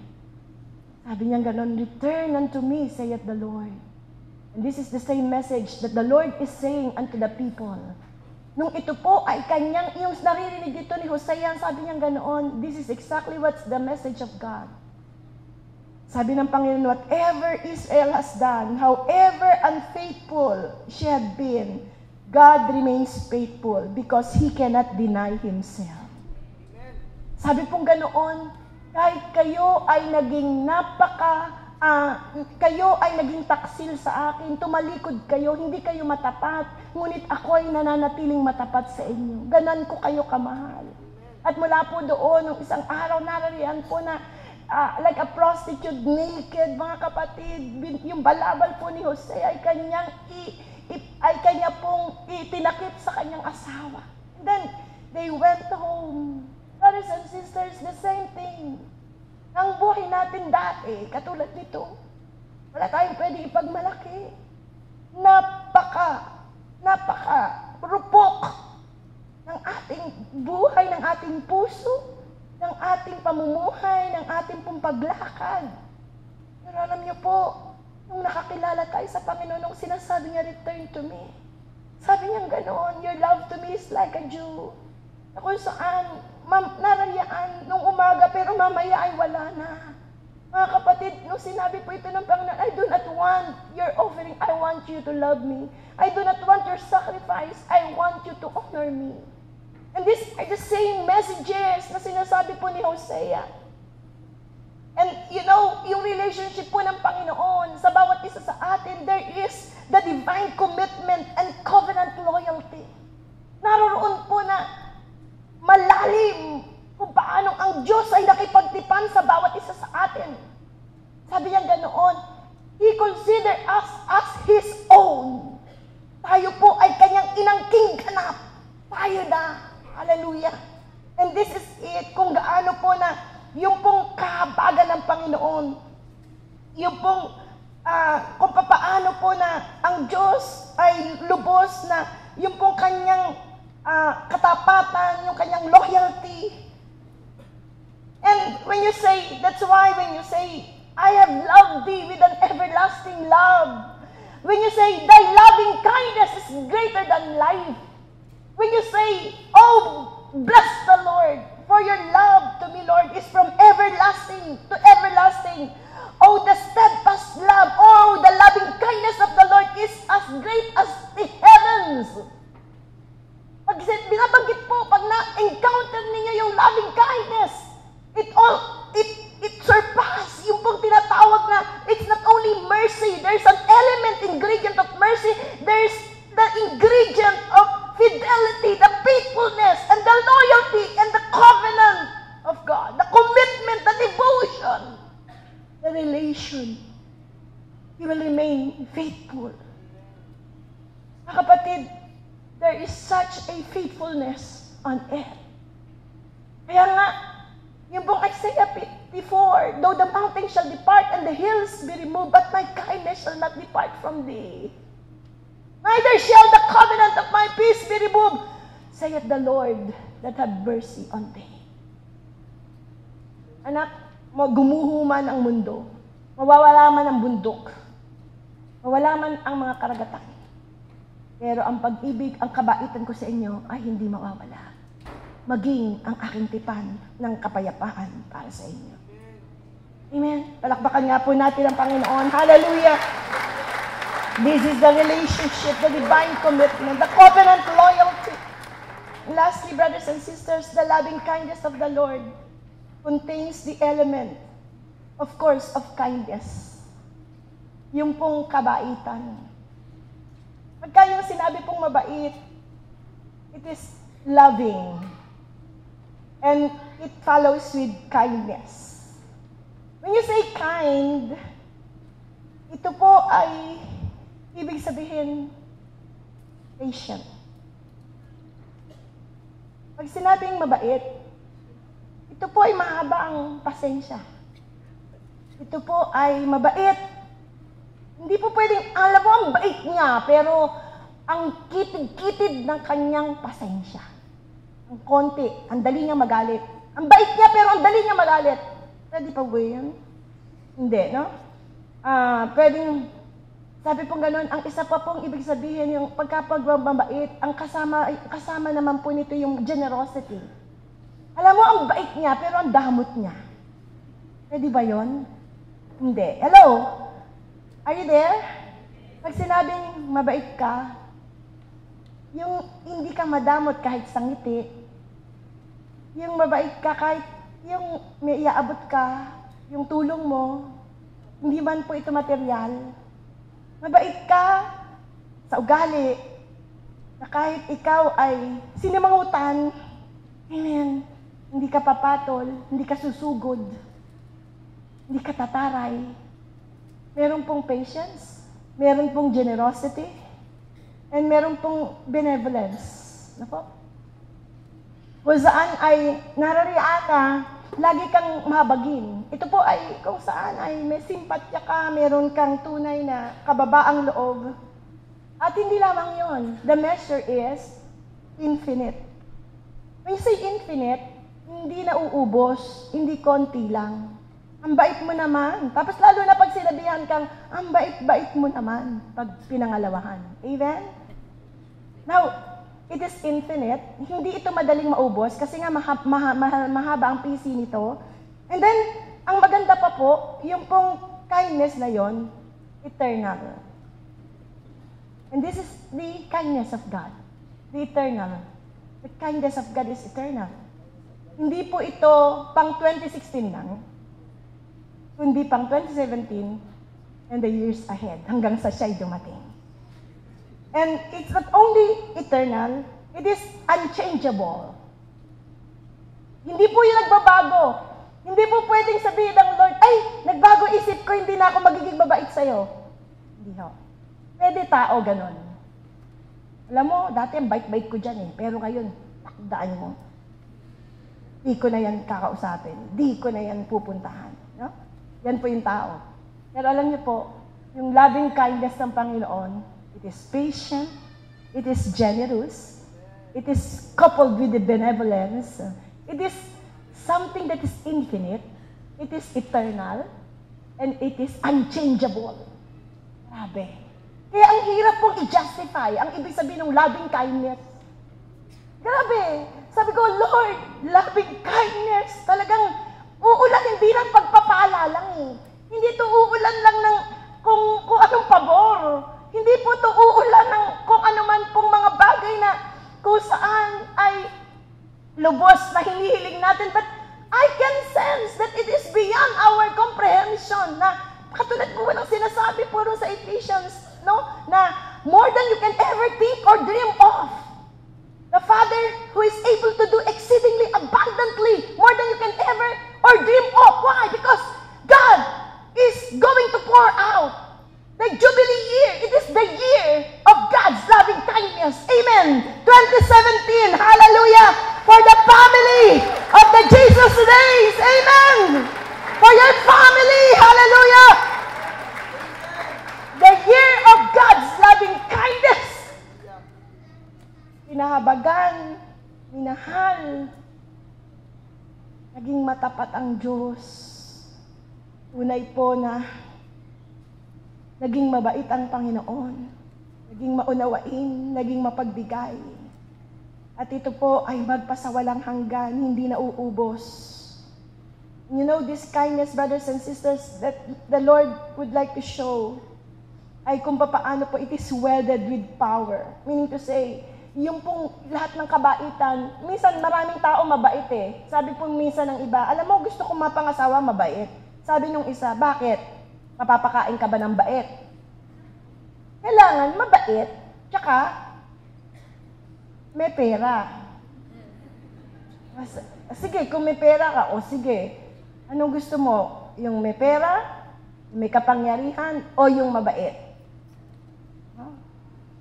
Sabi niya gano'n, return unto me, saith the Lord. And this is the same message that the Lord is saying unto the people. Nung ito po ay kanyang, yung naririnig dito ni Hosea, sabi niya ganoon, this is exactly what's the message of God. Sabi ng Panginoon, whatever Israel has done, however unfaithful she had been, God remains faithful because He cannot deny Himself. Sabi pong ganoon, kahit kayo ay naging kayo ay naging taksil sa akin, tumalikod kayo, hindi kayo matapat, ngunit ako ay nananatiling matapat sa inyo. Ganon ko kayo kamahal. At mula po doon, nung isang araw, narariyan po na like a prostitute, naked, mga kapatid, yung balabal po ni Jose ay kanya pong itinakip sa kanyang asawa. And then, they went home. Brothers and sisters, the same thing. Ang buhay natin dati, katulad nito, wala tayong pwede ipagmalaki. Rupok ng ating buhay, ng ating puso, ng ating pamumuhay, ng ating pong paglakad. Pero alam niyo po, nung nakakilala tayo sa Panginoon, nung sinasabi niya, return to me. Sabi niya ganoon, your love to me is like a dew. Na kung saan, narayaan nung umaga, pero mamaya ay wala na. Mga kapatid, nung sinabi po ito ng Panginoon, I do not want your offering, I want you to love me. I do not want your sacrifice, I want you to honor me. And these are the same messages na sinasabi po ni Hosea. And you know, yung relationship po ng Panginoon sa bawat isa sa atin, there is the divine commitment and covenant loyalty. Naroon po na malalim kung paano ang Diyos ay nakipagtipan sa bawat isa sa atin. Sabi niya ganoon, He consider us as His own. Tayo po ay kanyang inangking ganap. Tayo na. Hallelujah. And this is it, kung gaano po na yung pong kahabagan ng Panginoon, yung pong kung paano po na ang Diyos ay lubos na yung pong kanyang katapatan, yung kanyang loyalty. And when you say, that's why when you say, I have loved thee with an everlasting love. When you say, thy loving kindness is greater than life. When you say, oh, bless the Lord, for your love to me, Lord, is from everlasting to everlasting. Oh, the steadfast love, oh, the loving kindness of the Lord is as great as the heavens. Pag binabanggit po, pag na-encounter ninyo yung loving kindness, it surpass yung pong tinatawag na it's not only mercy, there's an ingredient of mercy, there's the ingredient of fidelity, the faithfulness, and the loyalty, and the covenant of God, the commitment, the devotion, the relation. He will remain faithful. Mga kapatid, there is such a faithfulness on earth. Kaya nga, yung pong Isaiah 24, though the mountains shall depart and the hills be removed, but my kindness shall not depart from thee. Neither shall the covenant of my peace be removed, saith the Lord that had mercy on thee. Anak, gumuho man ang mundo, mawawala man ang bundok, mawala man ang mga karagatan, pero ang pag-ibig, ang kabaitan ko sa inyo ay hindi mawawala. Maging ang aking tipan ng kapayapaan para sa inyo. Amen. Palakpakan nga po natin ang Panginoon. Hallelujah. This is the relationship, the divine commitment, the covenant loyalty. And lastly, brothers and sisters, the loving kindness of the Lord contains the element, of course, of kindness. Yung pong kabaitan. Pagka yung sinabi pong mabait, it is loving. And it follows with kindness. When you say kind, ito po ay ibig sabihin, patient. Pag sinabing mabait, ito po ay mahaba ang pasensya. Ito po ay mabait. Hindi po pwedeng, alam mo, ang bait niya, pero ang kitid-kitid ng kanyang pasensya. Ang konti, ang dali niya magalit. Ang bait niya, pero ang dali niya magalit. Pwede pa ba yun? Hindi, no? Pwedeng, sabi pong ganun, ang isa pa pong ibig sabihin, yung pagkapagmabait, ang kasama naman po nito yung generosity. Alam mo, ang bait niya, pero ang damot niya. Pwede ba yun? Hindi. Hello? Are you there? Pag sinabing mabait ka, yung hindi ka madamot kahit sangiti, yung mabait ka kahit yung may iaabot ka, yung tulong mo, hindi man po ito material. Mabait ka sa ugali, na kahit ikaw ay sinimangutan, amen, hindi ka papatol, hindi ka susugod, hindi ka tataray. Meron pong patience, meron pong generosity, and meron pong benevolence. Nako? Kung saan ay narariyan ka, lagi kang mahabagin. Ito po ay kung saan ay may simpatya ka, meron kang tunay na kababaang loob. At hindi lamang yon. The measure is infinite. When you say infinite, hindi nauubos, hindi konti lang. Ang bait mo naman. Tapos lalo na pag sinabihan kang, ang bait-bait mo naman pag pinangalawahan. Amen? Now, it is infinite. Hindi ito madaling maubos kasi nga mahaba ang PC nito. And then, ang maganda pa po, yung pong kindness na yon, eternal. And this is the kindness of God. The eternal. The kindness of God is eternal. Hindi po ito pang 2016 lang, kundi pang 2017 and the years ahead, hanggang sa siya'y dumating. And it's not only eternal, it is unchangeable. Hindi po yung nagbabago. Hindi po pwedeng sabihin ng Lord, ay, nagbago isip ko, hindi na ako magiging mabait sa'yo. Hindi ho. Pwede tao ganon. Alam mo, dati ang bait-bait ko dyan eh, pero ngayon, takdaan mo. Di ko na yan kakausapin. Di ko na yan pupuntahan. No? Yan po yung tao. Pero alam niyo po, yung loving kindness ng Panginoon, it is patient, it is generous, it is coupled with the benevolence, it is something that is infinite, it is eternal, and it is unchangeable. Grabe. Kaya ang hirap pong i-justify ang ibig sabihin ng loving kindness. Grabe. Sabi ko, Lord, loving kindness, talagang uulan, hindi lang pagpapala lang eh. Hindi ito uulan lang ng kung anong pabor. Hindi po ito uulan ng kung ano man pong mga bagay na kung saan ay lubos na hinihiling natin. But I can sense that it is beyond our comprehension na katulad po ng sinasabi po sa Ephesians, no? Na more than you can ever think or dream of. The Father who is able to do exceedingly abundantly, more than you can ever or dream of. Why? Because God is going to pour out the Jubilee year. It is the year of God's loving kindness. Amen. 2017. Hallelujah. For the family of the Jesus days. Amen. year family! Hallelujah! The year of God's loving kindness. Pinahabagan, minahal, naging matapat ang Diyos. Unay po na naging mabait ang Panginoon, naging maunawain, naging mapagbigay. At ito po ay magpasawalang hanggan, hindi na uubos. You know, this kindness, brothers and sisters, that the Lord would like to show ay kung paano po it is welded with power. Meaning to say, yung pong lahat ng kabaitan, minsan maraming tao mabait eh. Sabi po minsan ng iba, alam mo, gusto kong mapangasawa, mabait. Sabi nung isa, bakit? Mapapakain ka ba ng bait? Kailangan mabait, tsaka may pera. Sige, kung may pera ka, o sige, anong gusto mo? Yung may pera, may kapangyarihan, o yung mabait?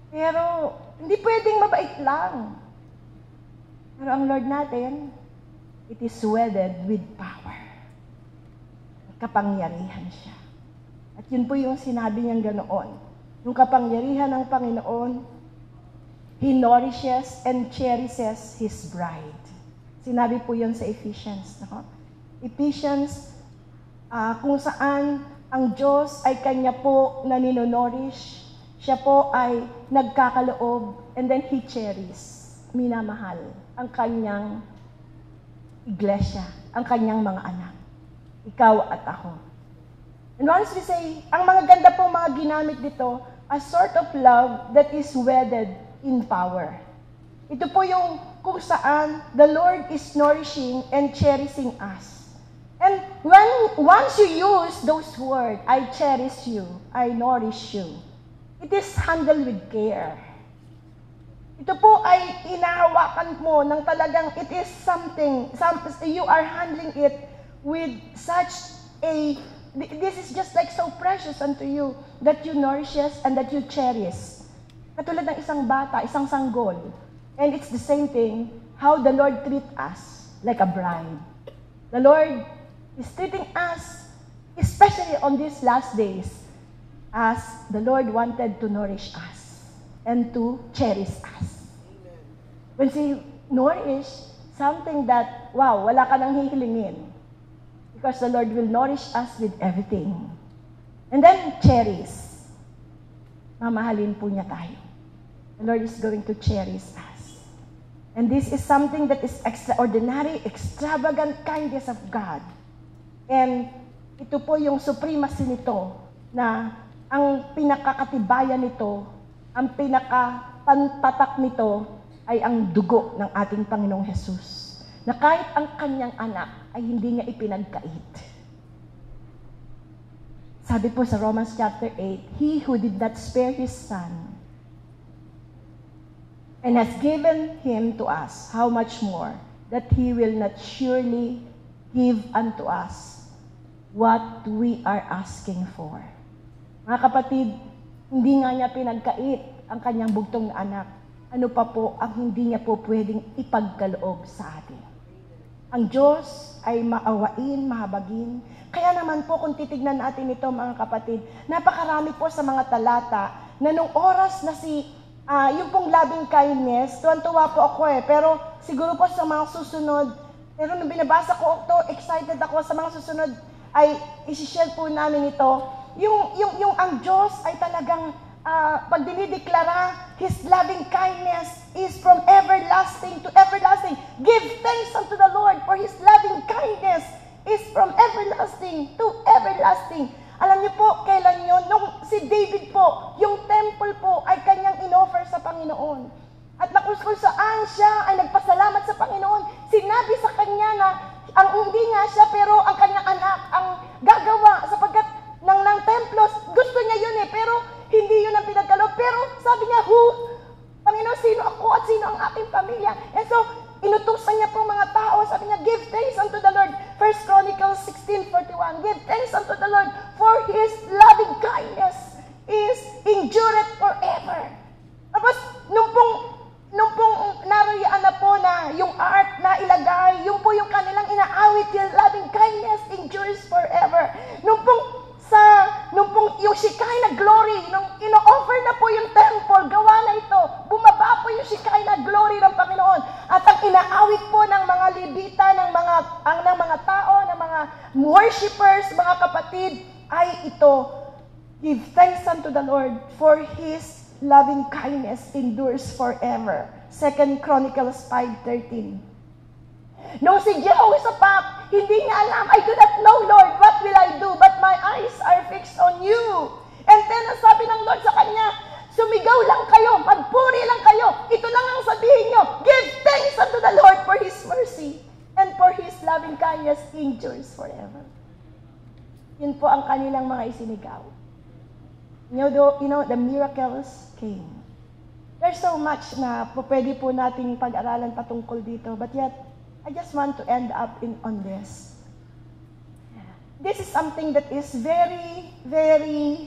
Pero, hindi pwedeng mabait lang. Pero ang Lord natin, it is wedded with power. Kapangyarihan siya. At yun po yung sinabi niyang ganoon. Yung kapangyarihan ng Panginoon, He nourishes and cherishes His bride. Sinabi po yun sa Ephesians. No? Ephesians, kung saan ang Diyos ay Kanya po na ninonorish, siya po ay nagkakaloob, and then He cherishes, minamahal, ang Kanyang iglesia, ang Kanyang mga anak. Ikaw at ako. And once we say, ang mga ganda po mga ginamit dito, a sort of love that is wedded in power. Ito po yung kung saan the Lord is nourishing and cherishing us. And once you use those words, I cherish you, I nourish you, it is handled with care. Ito po ay inahawakan mo ng talagang it is something, you are handling it with such a, this is just like so precious unto you that you nourishes and that you cherish. Katulad ng isang bata, isang sanggol. And it's the same thing, how the Lord treats us like a bride. The Lord is treating us, especially on these last days, as the Lord wanted to nourish us and to cherish us. When He nourish, something that, wow, wala ka nang hihilingin. Because the Lord will nourish us with everything. And then, cherish. Mamahalin po niya tayo. The Lord is going to cherish us. And this is something that is extraordinary, extravagant kindness of God. And ito po yung supremacy nito na ang pinakakatibayan nito, ang pinakapantatak nito ay ang dugo ng ating Panginoong Jesus. Na kahit ang kanyang anak ay hindi niya ipinagkait. Sabi po sa Romans chapter 8, He who did not spare His Son and has given Him to us, how much more that He will not surely give unto us what we are asking for. Mga kapatid, hindi nga niya pinagkait ang kanyang bugtong na anak. Ano pa po ang hindi niya po pwedeng ipagkaloob sa atin? Ang Diyos ay maawain, mahabagin. Kaya naman po kung titignan natin ito mga kapatid, napakarami po sa mga talata na nung oras na yung pong loving kindness, tuwan-tuwa po ako pero siguro po sa mga susunod, pero nung binabasa ko ito, excited ako sa mga susunod, ay isi-share po namin ito. Yung ang Diyos ay talagang pag dinideklara, His loving kindness is from everlasting to everlasting. Give thanks unto the Lord for His loving kindness is from everlasting to everlasting. Alam niyo po, kailan yun? Nung si David po, yung temple po ay kanyang inoffer sa Panginoon. At kung saan siya ay nagpasalamat sa Panginoon, sinabi sa kanya na ang hindi nga siya pero ang kanyang anak ang gagawa sapagkat ng templos, gusto niya yun pero hindi yun ang pinagkaloob. Pero sabi niya, Panginoon, sino ako at sino ang aking pamilya? And so, inutusan niya po mga tao, sabi niya, give thanks unto the Lord. 1 Chronicles 16:41, give thanks unto the Lord for His loving kindness is endured forever. Tapos, nung pong narayaan na po na yung art na ilagay, yung po yung kanilang inaawit, yung loving kindness endures forever. unto the Lord, for His loving kindness endures forever. 2 Chronicles 5:13. Nung si Jehoshaphat, hindi niya alam, I do not know, Lord, what will I do? But my eyes are fixed on you. And then, ang sabi ng Lord sa kanya, sumigaw lang kayo, magpuri lang kayo. Ito lang ang sabihin nyo, give thanks unto the Lord for His mercy and for His loving kindness endures forever. Yun po ang kanilang mga isinigaw. You know, the miracles came. There's so much na pwede po nating pag-aralan patungkol dito, but yet, I just want to end up on this. This is something that is very, very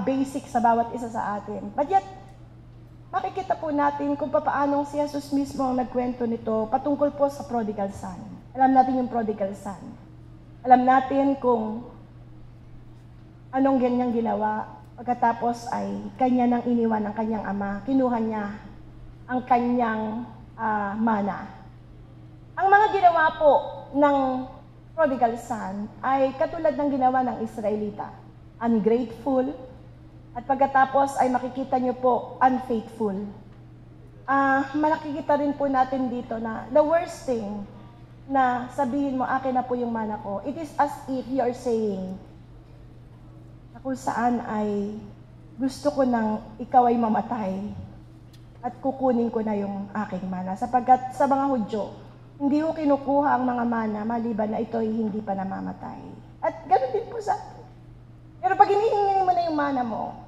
basic sa bawat isa sa atin. But yet, makikita po natin kung paano si Jesus mismo ang nagkwento nito patungkol po sa prodigal son. Alam natin yung prodigal son. Alam natin kung anong ganyang ginawa. Pagkatapos ay kanya nang iniwan ng kanyang ama. Kinuha niya ang kanyang mana. Ang mga ginawa po ng prodigal son ay katulad ng ginawa ng Israelita. Ungrateful, at pagkatapos ay makikita nyo po, unfaithful. Makikita rin po natin dito na the worst thing na sabihin mo, akin na po yung mana ko, it is as if you are saying, na kung saan ay gusto ko nang ikaw ay mamatay at kukunin ko na yung aking mana. Sapagkat sa mga Hudyo, hindi ko kinukuha ang mga mana maliban na ito ay hindi pa namamatay. At ganoon din po sa atin. Pero pag hinihingi mo na yung mana mo,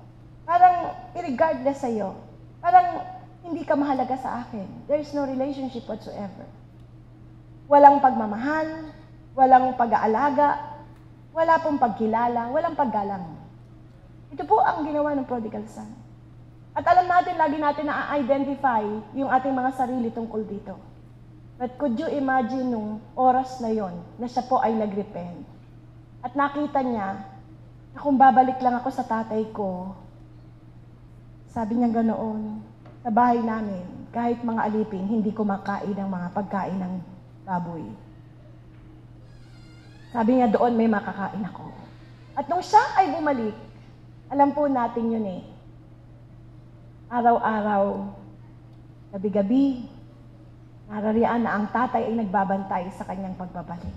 parang irregardless sa'yo, parang hindi ka mahalaga sa akin. There is no relationship whatsoever. Walang pagmamahal, walang pag-aalaga, wala pong pagkilala, walang paggalang. Ito po ang ginawa ng prodigal son. At alam natin, lagi natin na-identify yung ating mga sarili tungkol dito. But could you imagine nung oras na yon na siya po ay nag-repent? At nakita niya na kung babalik lang ako sa tatay ko, sabi niya ganoon, sa bahay namin, kahit mga alipin, hindi ko makain ang mga pagkain ng baboy. Sabi niya doon may makakain ako. At nung siya ay bumalik, alam po natin yun eh. Araw-araw, gabi-gabi, narariyan na ang tatay ay nagbabantay sa kanyang pagbabalik.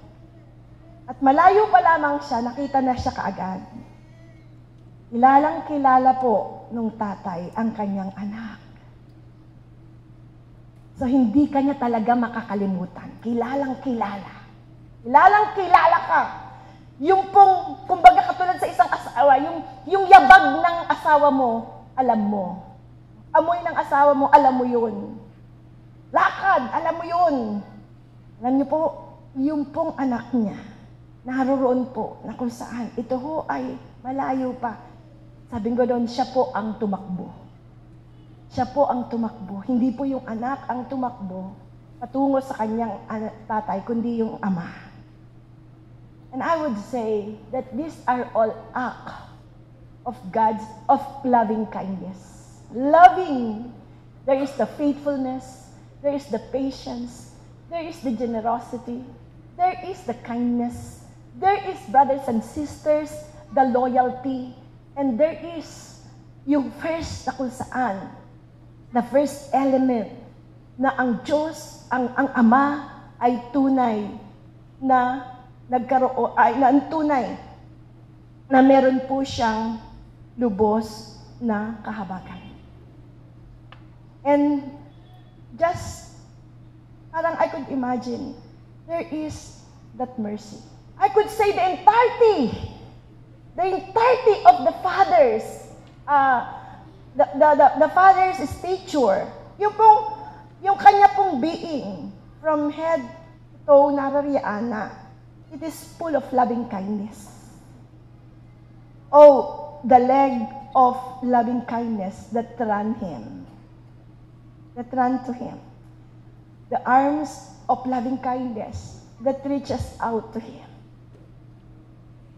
At malayo pa lamang siya, nakita na siya kaagad. Kilalang-kilala po nung tatay ang kanyang anak. So hindi kanya talaga makakalimutan. Kilalang-kilala. Kilalang-kilala ka. Yung pong, kumbaga katulad sa isang asawa, yung yabag ng asawa mo, alam mo. Amoy ng asawa mo, alam mo yun. Lakad, alam mo yun. Alam niyo po, yung pong anak niya, naroon po na kung saan, ito ho ay malayo pa. Sabi ko doon, siya po ang tumakbo. Siya po ang tumakbo. Hindi po yung anak ang tumakbo patungo sa kanyang tatay, kundi yung ama. And I would say that these are all acts of God's, of loving kindness. Loving, there is the faithfulness, there is the patience, there is the generosity, there is the kindness, there is, brothers and sisters, the loyalty, and there is yung first na kung saan, the first element na ang Diyos, ang Ama ay tunay na nagkaroon, ay na tunay na meron po siyang lubos na kahabagan. And just, parang I could imagine, there is that mercy. I could say the entirety of the Father's, the Father's stature, yung kanya pong being, from head to toe, narariyan na, it is full of loving kindness. Oh, the leg of loving kindness that ran to him. The arms of loving kindness that reaches out to him.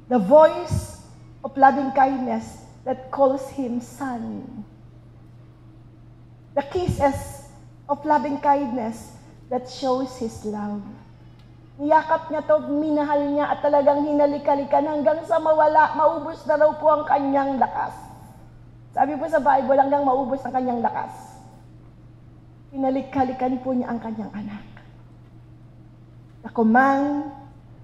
The voice of loving kindness that calls him son. The kisses of loving kindness that shows his love. Niyakap niya to, minahal niya at talagang hinalik-halikan hanggang sa mawala, maubos na raw po ang kanyang lakas. Sabi po sa Bible, hanggang maubos ang kanyang lakas. Pinalik-halikan po niya ang kanyang anak. The command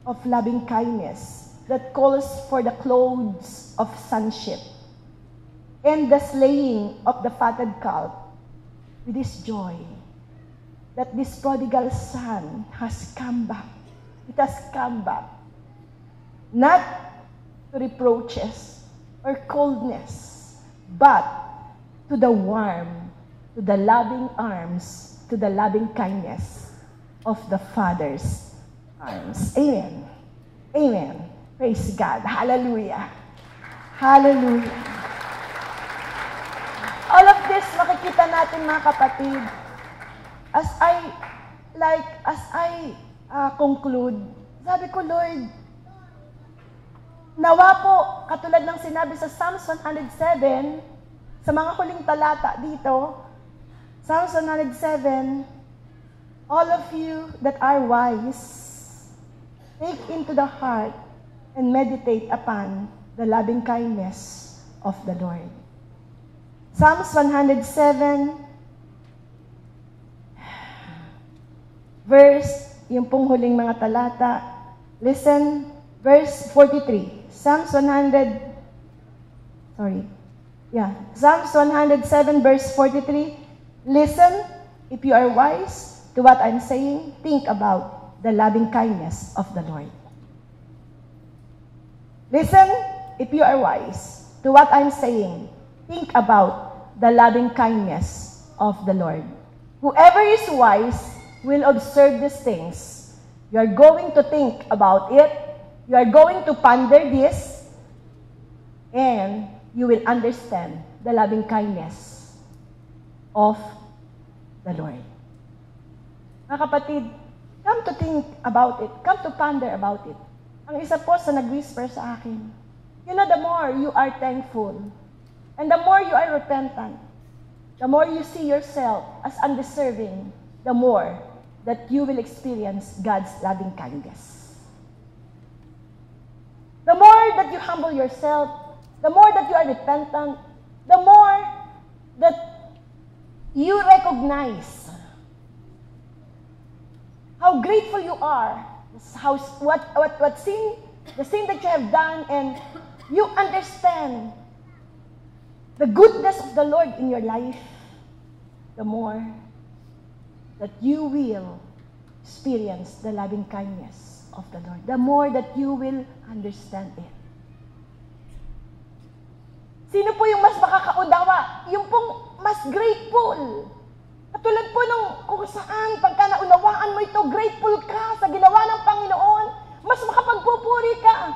of loving kindness that calls for the clothes of sonship and the slaying of the fatted calf with this joy that this prodigal son has come back. It has come back. Not to reproaches or coldness, but to the warm, to the loving arms, to the loving kindness of the Father's arms. Amen. Amen. Praise God. Hallelujah. Hallelujah. All of this makikita natin mga kapatid as I conclude. Sabi ko, Lord, nawa po, katulad ng sinabi sa Psalms 107, sa mga huling talata dito, Psalms 107, all of you that are wise, take into the heart and meditate upon the loving kindness of the Lord. Psalms 107, verse, yung pong huling mga talata, listen, verse 43. Psalms 107, verse 43. Listen, if you are wise to what I'm saying, think about the loving kindness of the Lord. Listen, if you are wise to what I'm saying, think about the loving kindness of the Lord. Whoever is wise will observe these things. You are going to think about it. You are going to ponder this, and you will understand the loving kindness of the Lord. Mga kapatid, come to think about it. Come to ponder about it. Ang isa po sa nag-whisper sa akin, you know, the more you are thankful, and the more you are repentant, the more you see yourself as undeserving, the more that you will experience God's loving kindness. The more that you humble yourself, the more that you are repentant, the more that you recognize how grateful you are, what sin, the sin that you have done, and you understand the goodness of the Lord in your life, the more that you will experience the loving kindness of the Lord, the more that you will understand it. Sino po yung mas makakaunawa? Yung pong mas grateful. Katulad po nung kung saan, pagka naunawaan mo ito, grateful ka sa ginawa ng Panginoon, mas makapagpupuri ka.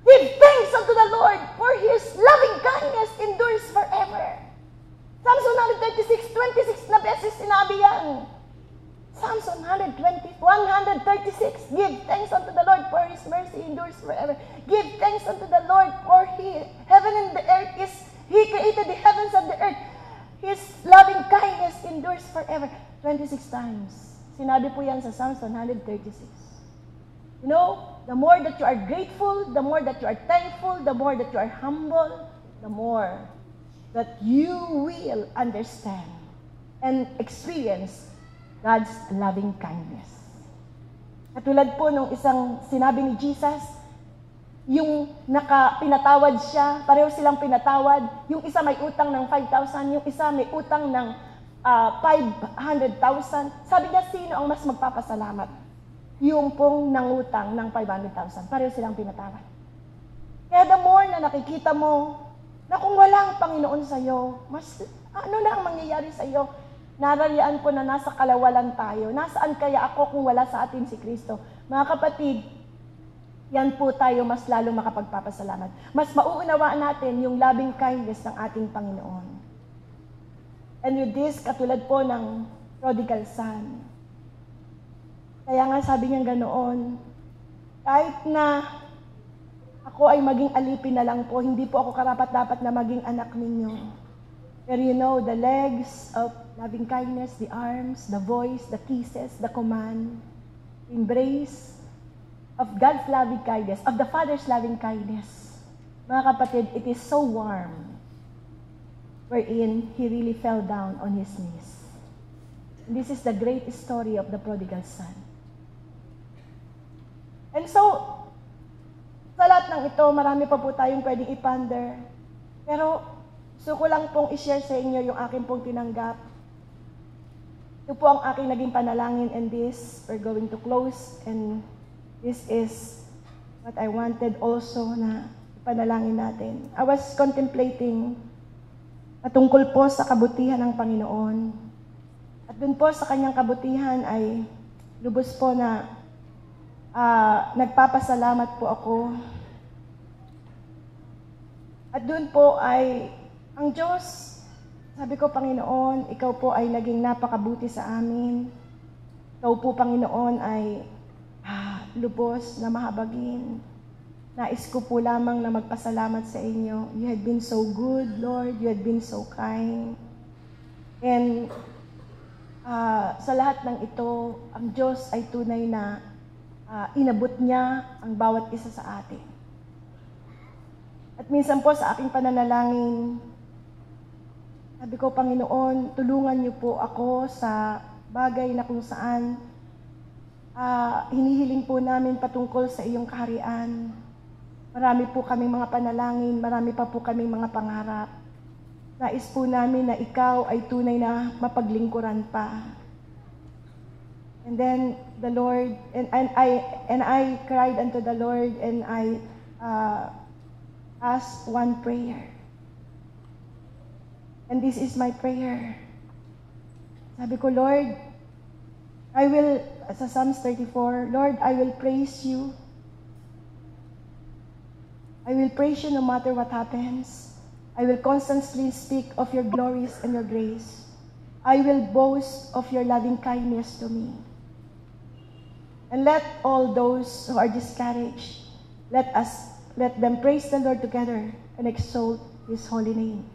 Give thanks unto the Lord, for His loving kindness endures forever. Psalms 136, 26 na beses sinabi yan. Psalms 136, give thanks unto the Lord, for His mercy endures forever. Give thanks unto the Lord, for heaven and the earth He created the heavens and the earth. His loving kindness endures forever. 26 times. Sinabi po yan sa Psalms 136. You know, the more that you are grateful, the more that you are thankful, the more that you are humble, the more that you will understand and experience God's loving kindness. Katulad po nung isang sinabi ni Jesus, yung pinatawad siya, pareho silang pinatawad. Yung isa may utang ng 5,000, yung isa may utang ng 500,000. Sabi niya, sino ang mas magpapasalamat? Yung pong nangutang ng 500,000. Pareho silang pinatawad. Kaya the more na nakikita mo na kung walang Panginoon sa'yo, mas ano na ang mangyayari sa'yo? Narariyan po na nasa kalawalan tayo. Nasaan kaya ako kung wala sa atin si Kristo? Mga kapatid, yan po tayo mas lalong makapagpapasalamat. Mas mauunawaan natin yung loving kindness ng ating Panginoon. And with this, katulad po ng prodigal son. Kaya nga sabi niya ganoon, kahit na ako ay maging alipin na lang po, hindi po ako karapat-dapat na maging anak ninyo. Pero you know, the legs of loving kindness, the arms, the voice, the kisses, the command, embrace of God's loving kindness, of the Father's loving kindness. Mga kapatid, it is so warm. wherein he really fell down on his knees. And this is the great story of the prodigal son. And so, sa lahat ng ito, marami pa po tayong pwedeng iponder. Pero, gusto ko lang pong i-share sa inyo yung aking pong tinanggap. Ito po ang aking naging panalangin, and this, we're going to close, and this is what I wanted also na ipanalangin natin. I was contemplating patungkol po sa kabutihan ng Panginoon. At dun po sa kanyang kabutihan ay lubos po na nagpapasalamat po ako. At dun po ay ang Diyos, sabi ko, Panginoon, ikaw po ay naging napakabuti sa amin. Ikaw po, Panginoon, ay lubos na mahabagin. Nais ko po lamang na magpasalamat sa inyo. You had been so good, Lord. You had been so kind. And sa lahat ng ito, ang Diyos ay tunay na inabot niya ang bawat isa sa atin. At minsan po sa aking pananalangin, sabi ko, Panginoon, tulungan niyo po ako sa bagay na kung saan hinihiling po namin patungkol sa iyong kaharian. Marami po kaming mga panalangin, marami pa po kaming mga pangarap. Nais po namin na ikaw ay tunay na mapaglingkuran pa. And then the Lord, and I cried unto the Lord, and I asked one prayer. And this is my prayer. Sabi ko, Lord, I will, sa Psalms 34, Lord, I will praise you. I will praise you no matter what happens. I will constantly speak of your glories and your grace. I will boast of your loving kindness to me. And let all those who are discouraged, let them praise the Lord together and exalt his holy name.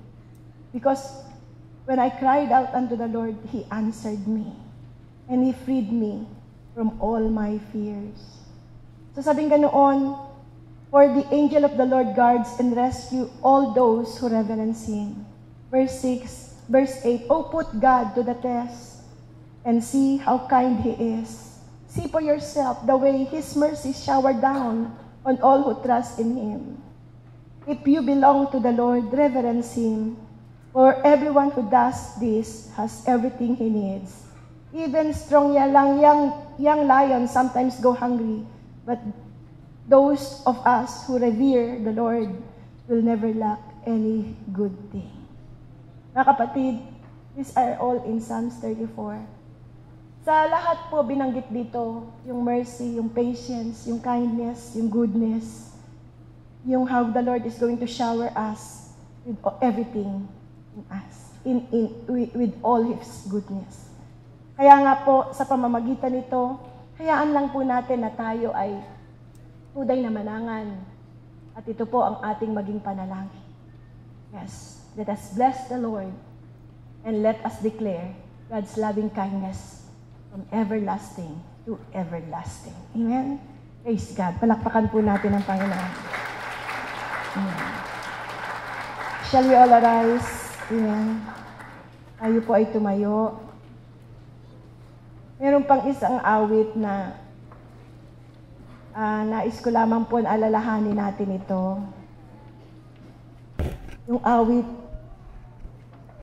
Because when I cried out unto the Lord, he answered me. And he freed me from all my fears. So sabing ganoon, for the angel of the Lord guards and rescue all those who reverence him. Verse 8, oh, put God to the test and see how kind he is. See for yourself the way his mercy shower down on all who trust in him. If you belong to the Lord, reverence him. For everyone who does this has everything he needs. Even strong young lions sometimes go hungry, but those of us who revere the Lord will never lack any good thing. Mga kapatid, these are all in Psalms 34. Sa lahat po binanggit dito, yung mercy, yung patience, yung kindness, yung goodness, yung how the Lord is going to shower us with everything in us, with all his goodness. Kaya nga po, sa pamamagitan nito, hayaan lang po natin na tayo ay tunay na manangan. At ito po ang ating maging panalangin. Yes, let us bless the Lord and let us declare God's loving kindness from everlasting to everlasting. Amen? Praise God. Palakpakan po natin ang Panginoon. Amen. Shall we all arise? Amen. Tayo po ay tumayo. Meron pang isang awit na nais ko lamang po alalahanin natin ito. Yung awit